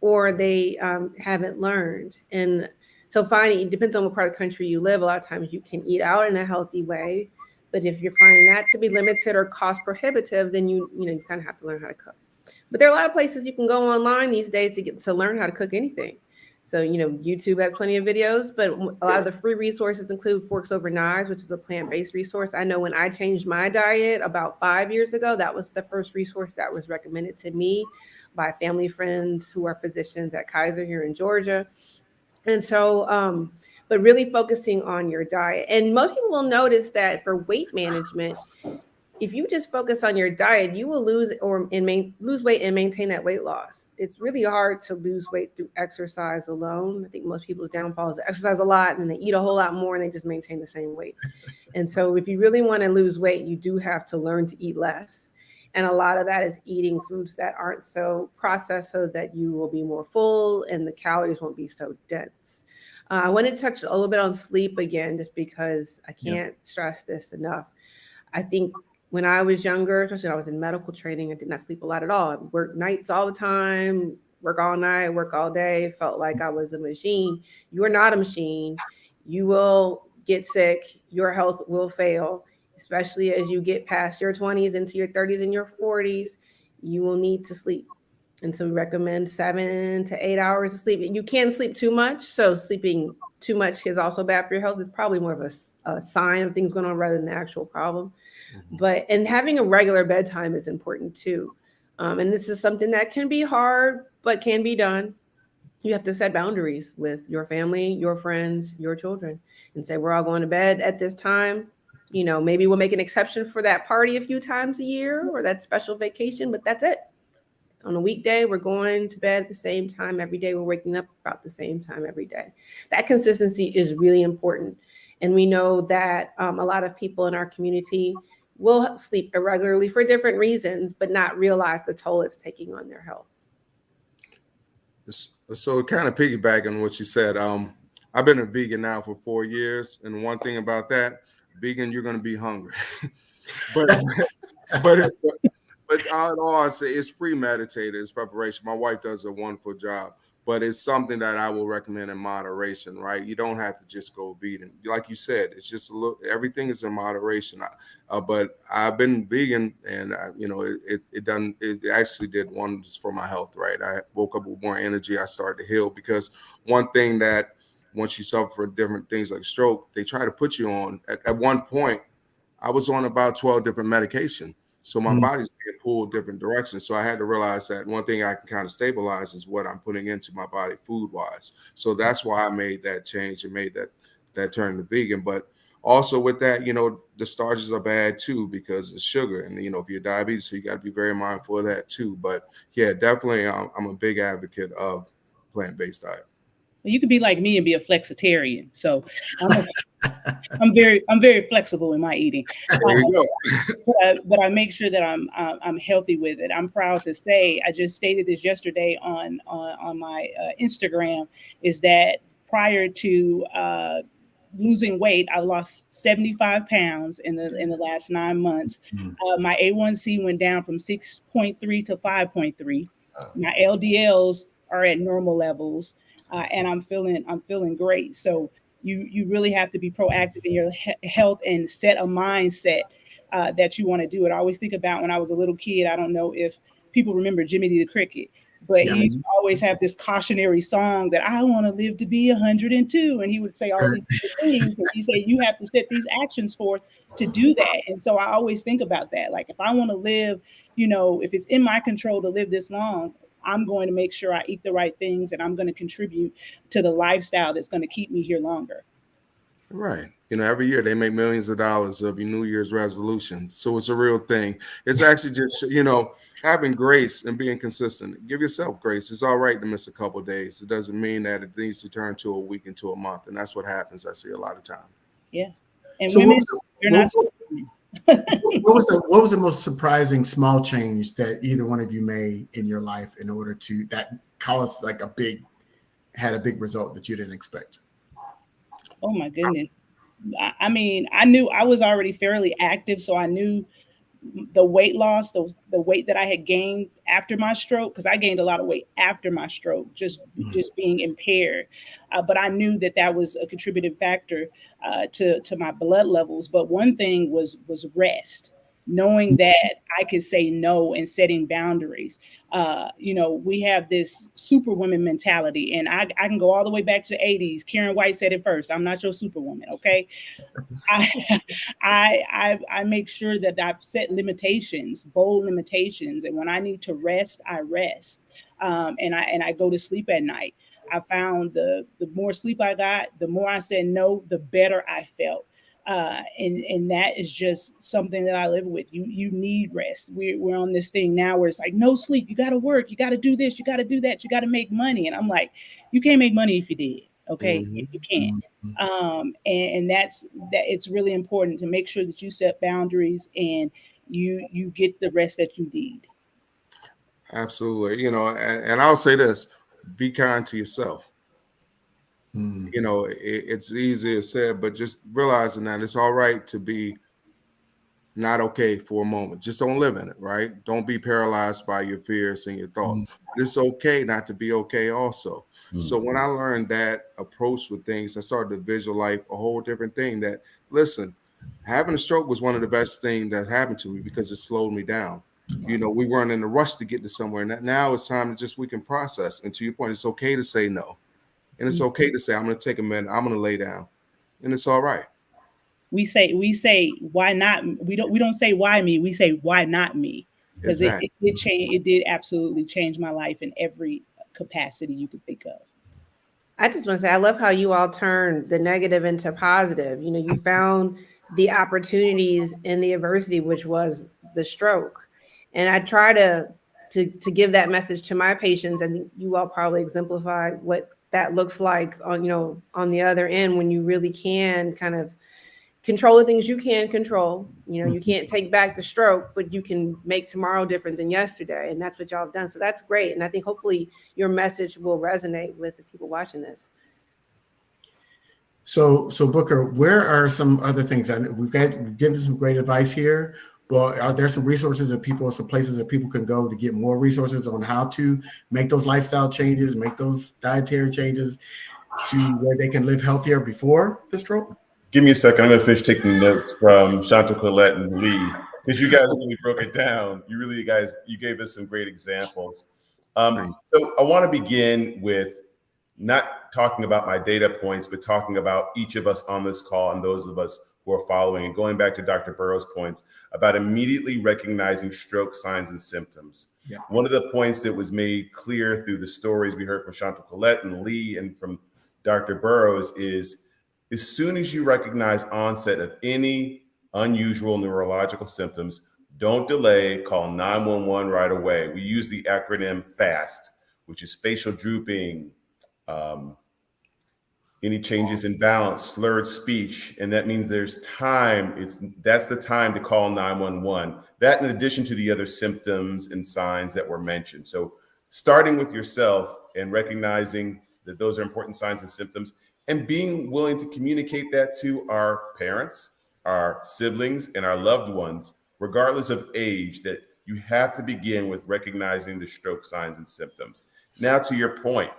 or they haven't learned. And so it depends on what part of the country you live. A lot of times you can eat out in a healthy way. But if you're finding that to be limited or cost prohibitive, then you kind of have to learn how to cook. But there are a lot of places you can go online these days to learn how to cook anything. So, YouTube has plenty of videos, but a lot of the free resources include Forks Over Knives, which is a plant-based resource. I know when I changed my diet about 5 years ago, that was the first resource that was recommended to me by family friends who are physicians at Kaiser here in Georgia. And so, but really focusing on your diet. And most people will notice that for weight management, if you just focus on your diet, you will lose weight and maintain that weight loss. It's really hard to lose weight through exercise alone. I think most people's downfall is they exercise a lot and they eat a whole lot more and they just maintain the same weight. And so if you really want to lose weight, you do have to learn to eat less. And a lot of that is eating foods that aren't so processed so that you will be more full and the calories won't be so dense. I wanted to touch a little bit on sleep again, just because I can't stress this enough. I think when I was younger, especially when I was in medical training, I did not sleep a lot at all. I worked nights all the time, work all night, work all day, felt like I was a machine. You are not a machine. You will get sick. Your health will fail, especially as you get past your 20s into your 30s and your 40s. You will need to sleep. And so we recommend 7 to 8 hours of sleep. You can't sleep too much. So sleeping too much is also bad for your health. It's probably more of a sign of things going on rather than the actual problem. Mm-hmm. And having a regular bedtime is important too. And this is something that can be hard, but can be done. You have to set boundaries with your family, your friends, your children, and say, we're all going to bed at this time. Maybe we'll make an exception for that party a few times a year or that special vacation, but that's it. On a weekday, we're going to bed at the same time every day. We're waking up about the same time every day. That consistency is really important. And we know that a lot of people in our community will sleep irregularly for different reasons, but not realize the toll it's taking on their health. So kind of piggybacking on what you said, I've been a vegan now for 4 years, and one thing about that, vegan, you're going to be hungry. but but but all in all, I say it's premeditated, it's preparation. My wife does a wonderful job, but it's something that I will recommend in moderation, right? You don't have to just go vegan. Like you said, it's just a little, everything is in moderation. But I've been vegan, and it actually did wonders for my health, right? I woke up with more energy. I started to heal, because one thing that once you suffer from different things like stroke, they try to put you on. At one point, I was on about 12 different medications. So my body's being pulled different directions. So I had to realize that one thing I can kind of stabilize is what I'm putting into my body food wise. So that's why I made that change and made that turn to vegan. But also with that, the starches are bad too, because it's sugar. And, if you're diabetes, so you got to be very mindful of that too. But yeah, definitely, I'm a big advocate of plant-based diet. Well, you could be like me and be a flexitarian. So I'm very flexible in my eating. There you go. But I make sure that I'm healthy with it. I'm proud to say, I just stated this yesterday on my Instagram, is that prior to losing weight, I lost 75 pounds in the last 9 months. My A1C went down from 6.3 to 5.3. My LDLs are at normal levels, and I'm feeling great. So you really have to be proactive in your health and set a mindset that you want to do it. I always think about when I was a little kid. I don't know if people remember Jimmy the Cricket, but he used to always have this cautionary song that I want to live to be 102. And he would say all these things. And he said, you have to set these actions forth to do that. And so I always think about that. Like, if I want to live, if it's in my control to live this long, I'm going to make sure I eat the right things, and I'm going to contribute to the lifestyle that's going to keep me here longer. Right. Every year they make millions of dollars of your New Year's resolution. So it's a real thing. It's actually just, having grace and being consistent. Give yourself grace. It's all right to miss a couple of days. It doesn't mean that it needs to turn to a week into a month. And that's what happens, I see a lot of time. Yeah. And so women, you're not. What was the most surprising small change that either one of you made in your life in order to that caused had a big result that you didn't expect? Oh my goodness. I mean, I knew I was already fairly active, so I knew the weight loss, the weight that I had gained after my stroke, because I gained a lot of weight after my stroke, just being impaired. But I knew that was a contributing factor to my blood levels. But one thing was rest, knowing that I could say no and setting boundaries. We have this superwoman mentality, and I can go all the way back to the 80s. Karen White said it first. I'm not your superwoman, okay? I make sure that I've set limitations, bold limitations, and when I need to rest, I rest, and I go to sleep at night. I found the more sleep I got, the more I said no, the better I felt. And that is just something that I live with. You need rest. We're on this thing now where it's like, no sleep, you got to work, you got to do this, you got to do that, you got to make money. And I'm like, you can't make money if you did. Okay. You can't. And that's it's really important to make sure that you set boundaries and you get the rest that you need. Absolutely. And I'll say this, be kind to yourself. It's easier said, but just realizing that it's all right to be not okay for a moment. Just don't live in it, right? Don't be paralyzed by your fears and your thoughts. It's okay not to be okay also. So when I learned that approach with things, I started to visualize a whole different thing that, listen, having a stroke was one of the best things that happened to me because it slowed me down. We weren't in a rush to get to somewhere. And now it's time to we can process. And to your point, it's okay to say no. And it's okay to say, I'm going to take a minute, I'm going to lay down. And it's all right. We say, why not? We don't say why me. We say, why not me? because it did change. It did absolutely change my life in every capacity you could think of. I just want to say, I love how you all turn the negative into positive. You know, you found the opportunities in the adversity, which was the stroke. And I try to give that message to my patients, and you all probably exemplify what that looks like on, you know, on the other end, when you really can kind of control the things you can control. You know, you can't take back the stroke, but you can make tomorrow different than yesterday. And that's what y'all have done. So that's great. And I think hopefully your message will resonate with the people watching this. So Booker, where are some other things? I know we've given some great advice here, but are there some resources that people, some places that people can go to get more resources on how to make those lifestyle changes, make those dietary changes to where they can live healthier before the stroke? Give me a second. I'm going to finish taking notes from Chantal, Colette, and Lee, because you guys really broke it down. You gave us some great examples. So I want to begin with not talking about my data points, but talking about each of us on this call and those of us who are following, and going back to Dr. Burrows' points about immediately recognizing stroke signs and symptoms. Yeah. One of the points that was made clear through the stories we heard from Chantal, Colette, and Lee, and from Dr. Burrows is, as soon as you recognize onset of any unusual neurological symptoms, don't delay, call 911 right away. We use the acronym FAST, which is facial drooping, any changes in balance, slurred speech, and that means there's time. That's the time to call 911. That, in addition to the other symptoms and signs that were mentioned. So starting with yourself and recognizing that those are important signs and symptoms, and being willing to communicate that to our parents, our siblings, and our loved ones, regardless of age, that you have to begin with recognizing the stroke signs and symptoms. Now, to your point,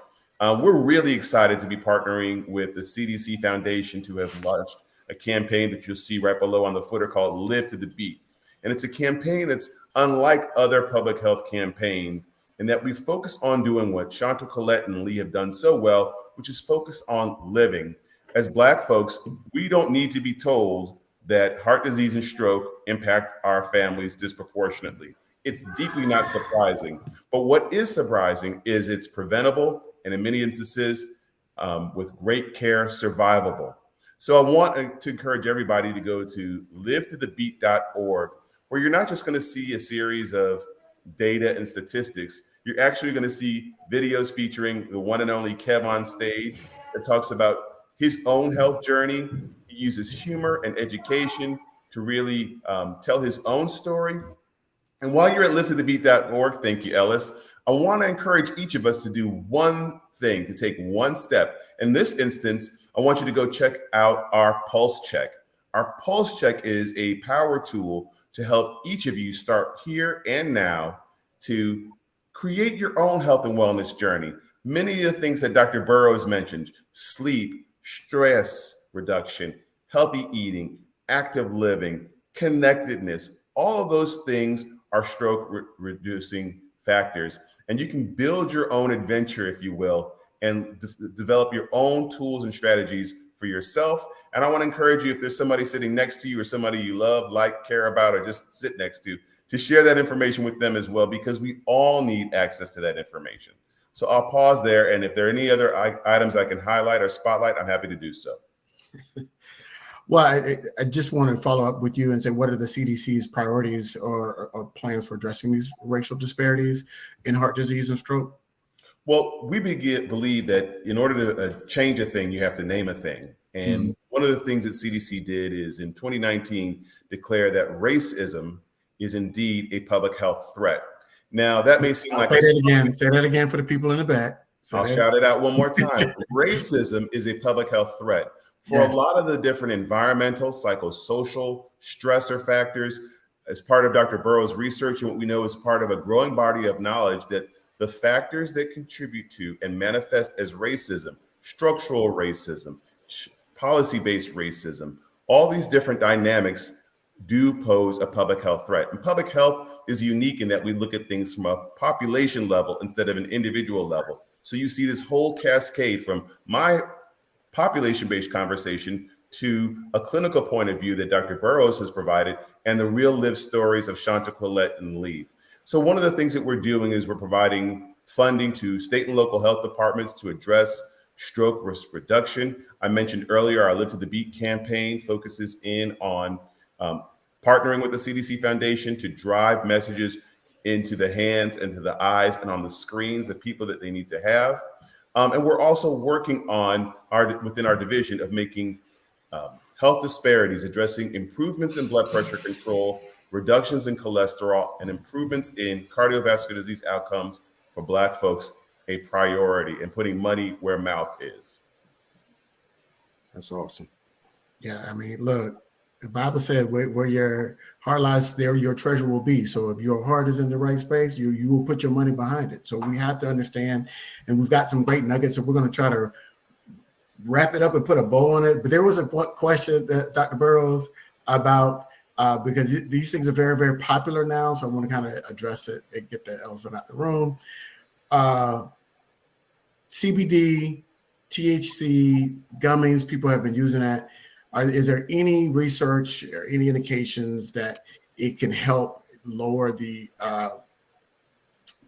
we're really excited to be partnering with the CDC Foundation to have launched a campaign that you'll see right below on the footer called Live to the Beat. And it's a campaign that's unlike other public health campaigns, in that we focus on doing what Chantal, Colette, and Lee have done so well, which is focus on living. As Black folks, we don't need to be told that heart disease and stroke impact our families disproportionately. It's deeply not surprising. But what is surprising is it's preventable, and in many instances, with great care, survivable. So I want to encourage everybody to go to livetothebeat.org, where you're not just going to see a series of data and statistics. You're actually going to see videos featuring the one and only Kev on stage that talks about his own health journey. He uses humor and education to really tell his own story. And while you're at livetothebeat.org, thank you, Ellis, I want to encourage each of us to do one thing, to take one step. In this instance, I want you to go check out our Pulse Check. Our Pulse Check is a power tool to help each of you start here and now to create your own health and wellness journey. Many of the things that Dr. Burrows mentioned, sleep, stress reduction, healthy eating, active living, connectedness, all of those things are stroke reducing factors. And you can build your own adventure, if you will, and develop your own tools and strategies for yourself. And I want to encourage you, if there's somebody sitting next to you or somebody you love, like, care about, or just sit next to share that information with them as well, because we all need access to that information. So I'll pause there. And if there are any other items I can highlight or spotlight, I'm happy to do so. Well, I just want to follow up with you and say, what are the CDC's priorities or plans for addressing these racial disparities in heart disease and stroke? Well, we believe that in order to change a thing, you have to name a thing. And one of the things that CDC did is in 2019 declare that racism is indeed a public health threat. Now, that may seem like say that again for the people in the back. I'll shout it out one more time. Racism is a public health threat. For a lot of the different environmental, psychosocial stressor factors, as part of Dr. Burrows' research, and what we know is part of a growing body of knowledge, that the factors that contribute to and manifest as racism, structural racism, policy-based racism, all these different dynamics do pose a public health threat. And public health is unique in that we look at things from a population level instead of an individual level. So you see this whole cascade from my population-based conversation to a clinical point of view that Dr. Burrows has provided, and the real lived stories of Chantal, Colette, and Lee. So one of the things that we're doing is we're providing funding to state and local health departments to address stroke risk reduction. I mentioned earlier, our Live to the Beat campaign focuses in on partnering with the CDC Foundation to drive messages into the hands and to the eyes and on the screens of people that they need to have. And we're also working on within our division of making health disparities, addressing improvements in blood pressure control, reductions in cholesterol, and improvements in cardiovascular disease outcomes for Black folks a priority, and putting money where mouth is. That's awesome. Yeah, I mean, look, the Bible said where your heart lies, there your treasure will be. So if your heart is in the right space, you will put your money behind it. So we have to understand, and we've got some great nuggets, so we're going to try to wrap it up and put a bow on it. But there was a question that Dr. Burrows about, because these things are very, very popular now. So I want to kind of address it and get the elephant out the room. CBD, THC, gummies, people have been using that. Is there any research or any indications that it can help lower the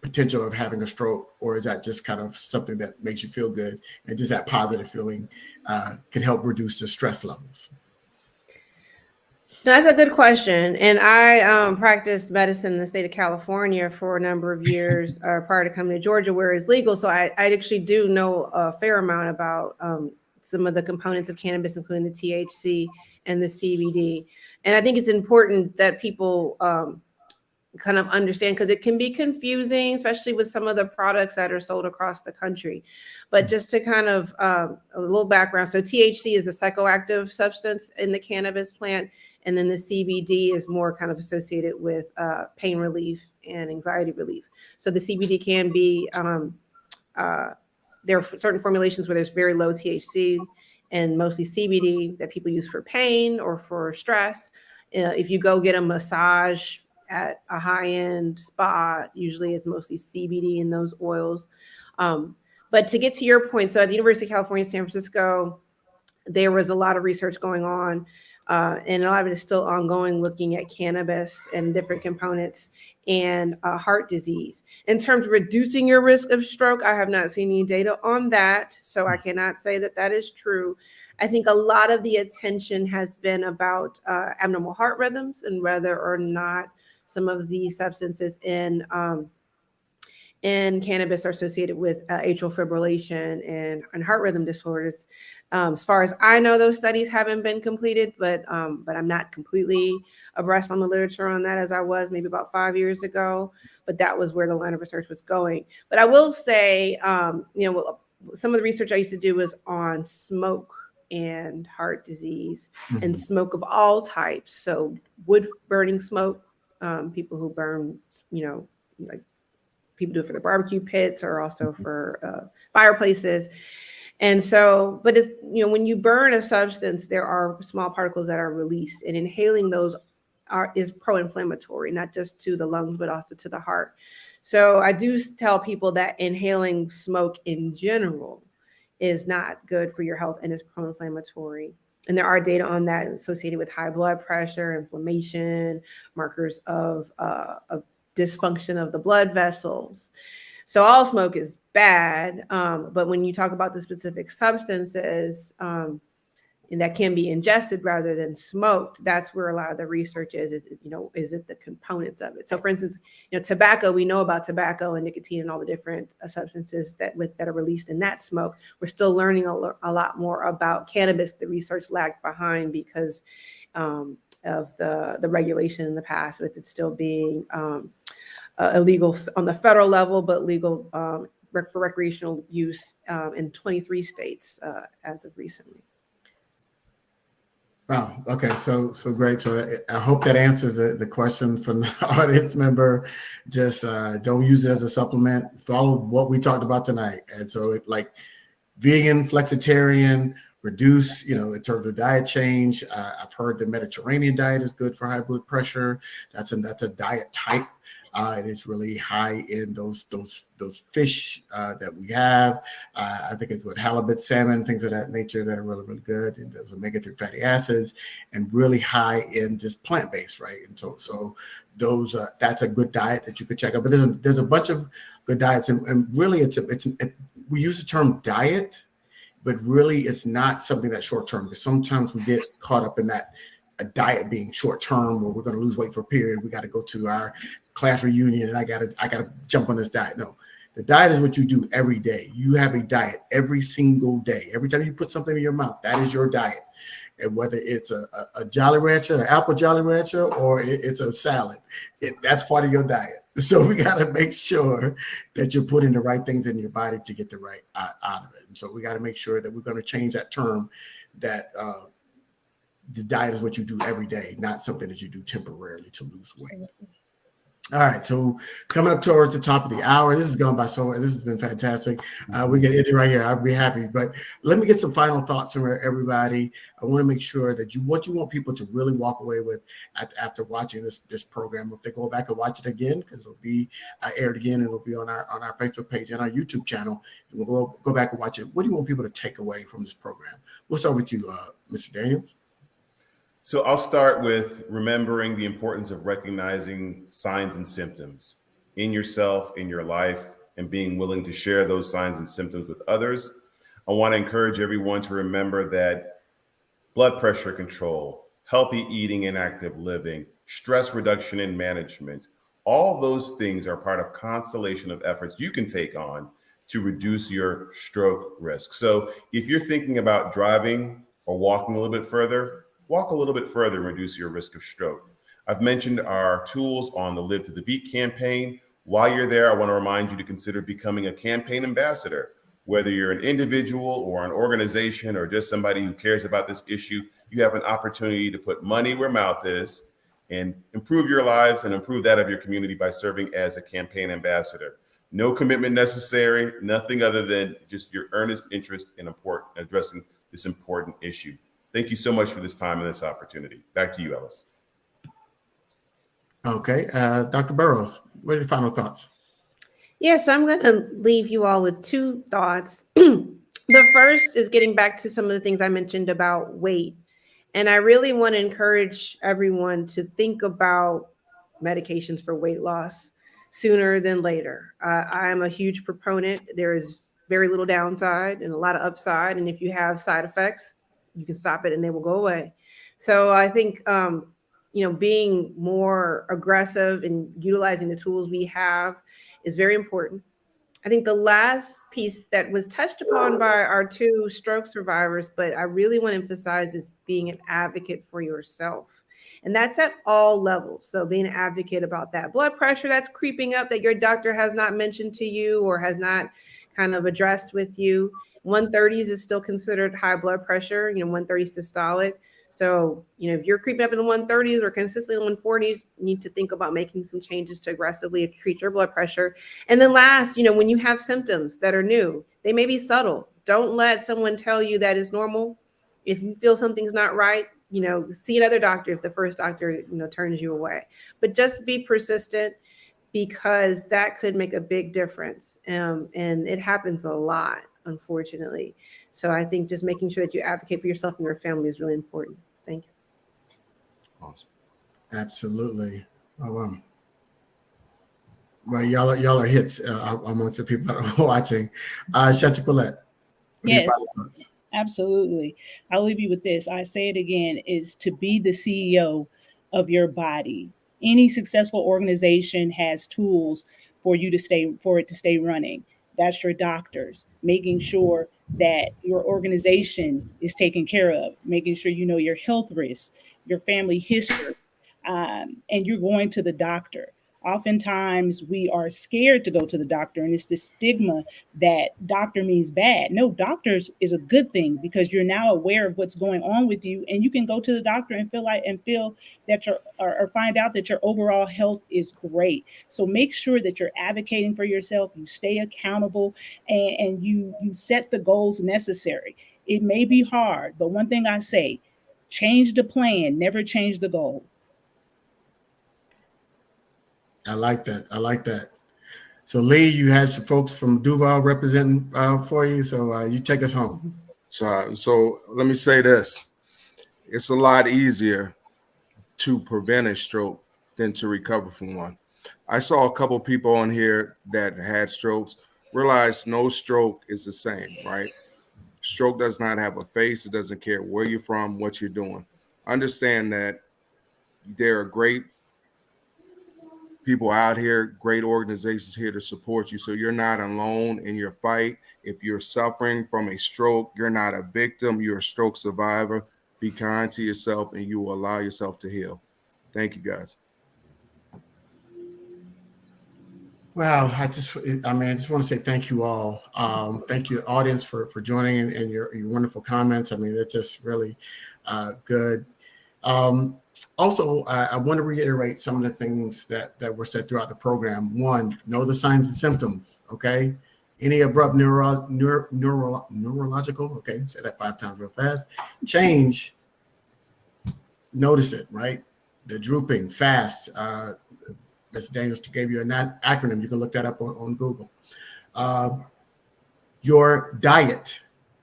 potential of having a stroke, or is that just kind of something that makes you feel good and just that positive feeling can help reduce the stress levels? That's a good question. And I practiced medicine in the state of California for a number of years prior to coming to Georgia, where it's legal. So I actually do know a fair amount about some of the components of cannabis, including the THC and the CBD. And I think it's important that people kind of understand, because it can be confusing, especially with some of the products that are sold across the country. But just to kind of a little background. So THC is a psychoactive substance in the cannabis plant. And then the CBD is more kind of associated with pain relief and anxiety relief. So the CBD can be, there are certain formulations where there's very low THC and mostly CBD that people use for pain or for stress. If you go get a massage at a high-end spa, usually it's mostly CBD in those oils. But to get to your point, so at the University of California, San Francisco, there was a lot of research going on, and a lot of it is still ongoing, looking at cannabis and different components and heart disease. In terms of reducing your risk of stroke, I have not seen any data on that, so I cannot say that that is true. I think a lot of the attention has been about abnormal heart rhythms and whether or not some of the substances in cannabis are associated with atrial fibrillation and heart rhythm disorders. As far as I know, those studies haven't been completed, but I'm not completely abreast on the literature on that as I was maybe about 5 years ago. But that was where the line of research was going. But I will say, some of the research I used to do was on smoke and heart disease, and smoke of all types. So wood burning smoke, people who burn, like people do it for the barbecue pits or also for fireplaces. And so, but it's, when you burn a substance, there are small particles that are released, and inhaling those is pro-inflammatory, not just to the lungs, but also to the heart. So I do tell people that inhaling smoke in general is not good for your health and is pro-inflammatory. And there are data on that associated with high blood pressure, inflammation, markers of dysfunction of the blood vessels. So all smoke is bad, but when you talk about the specific substances that can be ingested rather than smoked, that's where a lot of the research is it the components of it? So for instance, tobacco, we know about tobacco and nicotine and all the different substances that are released in that smoke. We're still learning a lot more about cannabis. The research lagged behind because of the regulation in the past, with it still being illegal on the federal level, but legal for recreational use in 23 states as of recently. Wow. Okay. So great. So I hope that answers the question from the audience member. Just don't use it as a supplement. Follow what we talked about tonight. And so vegan, flexitarian, reduce, in terms of diet change. I've heard the Mediterranean diet is good for high blood pressure. That's a diet type. And it's really high in those fish that we have. I think it's with halibut, salmon, things of that nature that are really, really good. And those omega-3 fatty acids, and really high in just plant-based, right? And so those that's a good diet that you could check out. But there's a bunch of good diets, and really we use the term diet, but really it's not something that's short term, because sometimes we get caught up in that a diet being short term, or we're going to lose weight for a period. We got to go to our class reunion and I gotta jump on this diet. No, the diet is what you do every day. You have a diet every single day. Every time you put something in your mouth, that is your diet. And whether it's a Jolly Rancher, an apple Jolly Rancher, or it's a salad, that's part of your diet. So we got to make sure that you're putting the right things in your body to get the right out of it. And so we got to make sure that we're going to change that term, that the diet is what you do every day, not something that you do temporarily to lose weight. All right, so coming up towards the top of the hour, this has gone by so. This has been fantastic. We can end it right here. I'll be happy. But let me get some final thoughts from everybody. I want to make sure that what you want people to really walk away with after watching this program. If they go back and watch it again, because it'll be aired again, and it'll be on our Facebook page and our YouTube channel. We'll go back and watch it. What do you want people to take away from this program? We'll start with you, Mr. Daniels. So I'll start with remembering the importance of recognizing signs and symptoms in yourself, in your life, and being willing to share those signs and symptoms with others. I want to encourage everyone to remember that blood pressure control, healthy eating and active living, stress reduction and management, all those things are part of constellation of efforts you can take on to reduce your stroke risk. So if you're thinking about driving or walking a little bit further, walk a little bit further and reduce your risk of stroke. I've mentioned our tools on the Live to the Beat campaign. While you're there, I want to remind you to consider becoming a campaign ambassador. Whether you're an individual or an organization or just somebody who cares about this issue, you have an opportunity to put money where mouth is and improve your lives and improve that of your community by serving as a campaign ambassador. No commitment necessary, nothing other than just your earnest interest in addressing this important issue. Thank you so much for this time and this opportunity. Back to you, Ellis. Okay, Dr. Burrows, what are your final thoughts? Yeah, so I'm going to leave you all with two thoughts. The first is getting back to some of the things I mentioned about weight. And I really want to encourage everyone to think about medications for weight loss sooner than later. I am a huge proponent. There is very little downside and a lot of upside. And if you have side effects, you can stop it and they will go away. So I think, being more aggressive and utilizing the tools we have is very important. I think the last piece that was touched upon by our two stroke survivors, but I really want to emphasize, is being an advocate for yourself. And that's at all levels. So being an advocate about that blood pressure that's creeping up that your doctor has not mentioned to you or has not kind of addressed with you. 130s is still considered high blood pressure, 130 systolic. So, if you're creeping up in the 130s or consistently in the 140s, you need to think about making some changes to aggressively treat your blood pressure. And then last, when you have symptoms that are new, they may be subtle. Don't let someone tell you that is normal. If you feel something's not right, see another doctor if the first doctor, turns you away. But just be persistent, because that could make a big difference. And it happens a lot, unfortunately. So I think just making sure that you advocate for yourself and your family is really important. Thanks. Awesome. Absolutely. Oh, well, y'all are hits amongst the people that are watching. Shanta Colette. Yes, absolutely. I'll leave you with this. I say it again, is to be the CEO of your body. Any successful organization has tools for it to stay running. That's your doctors, making sure that your organization is taken care of, making sure you know your health risks, your family history, and you're going to the doctor. Oftentimes we are scared to go to the doctor, and it's this stigma that doctor means bad. No, doctors is a good thing because you're now aware of what's going on with you, and you can go to the doctor and feel that or find out that your overall health is great. So make sure that you're advocating for yourself, you stay accountable, and you set the goals necessary. It may be hard, but one thing I say, change the plan, never change the goal. I like that. I like that. So Lee, you had some folks from Duval representing for you. So you take us home. So let me say this. It's a lot easier to prevent a stroke than to recover from one. I saw a couple people on here that had strokes, realized no stroke is the same, right? Stroke does not have a face. It doesn't care where you're from, what you're doing. Understand that there are great people out here, great organizations here to support you. So you're not alone in your fight. If you're suffering from a stroke, you're not a victim, you're a stroke survivor. Be kind to yourself and you will allow yourself to heal. Thank you, guys. Well, I just want to say thank you all. Thank you, audience, for joining and your wonderful comments. I mean, that's just really good. Also, I want to reiterate some of the things that were said throughout the program. One, know the signs and symptoms, okay? Any abrupt neurological, okay, say that 5 times real fast, change, notice it, right? The drooping, fast, Mr. Daniels gave you an acronym. You can look that up on Google. Your diet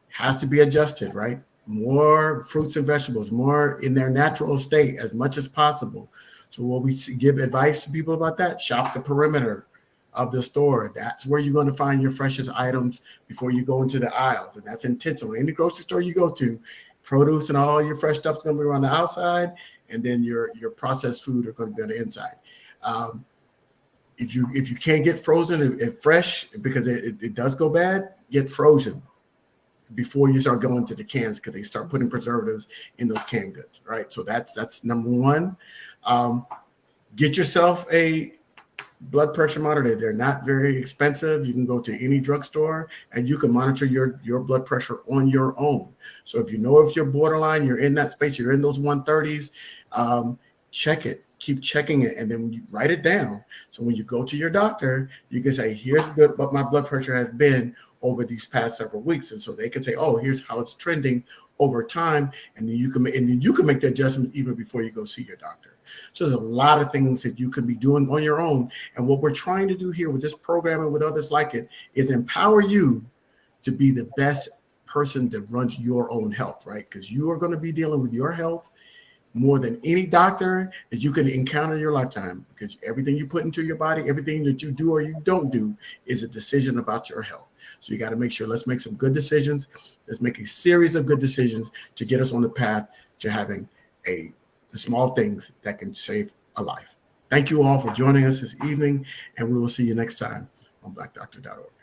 has to be adjusted, right? More fruits and vegetables, more in their natural state as much as possible. So what we give advice to people about that, shop the perimeter of the store. That's where you're going to find your freshest items before you go into the aisles. And that's intentional. Any grocery store you go to, produce and all your fresh stuff is going to be around the outside, and then your processed food are going to be on the inside. If you can't get frozen and fresh because it does go bad, get frozen before you start going to the cans because they start putting preservatives in those canned goods, right? So that's number one. Get yourself a blood pressure monitor. They're not very expensive. You can go to any drugstore and you can monitor your blood pressure on your own. So if you know if you're borderline, you're in that space, you're in those 130s, check it. Keep checking it, and then when you write it down. So when you go to your doctor, you can say, here's what my blood pressure has been over these past several weeks. And so they can say, oh, here's how it's trending over time. And then you can make the adjustment even before you go see your doctor. So there's a lot of things that you can be doing on your own. And what we're trying to do here with this program and with others like it is empower you to be the best person that runs your own health, right? Because you are going to be dealing with your health more than any doctor that you can encounter in your lifetime, because everything you put into your body, everything that you do or you don't do is a decision about your health. So you got to make sure, let's make some good decisions. Let's make a series of good decisions to get us on the path to having the small things that can save a life. Thank you all for joining us this evening, and we will see you next time on blackdoctor.org.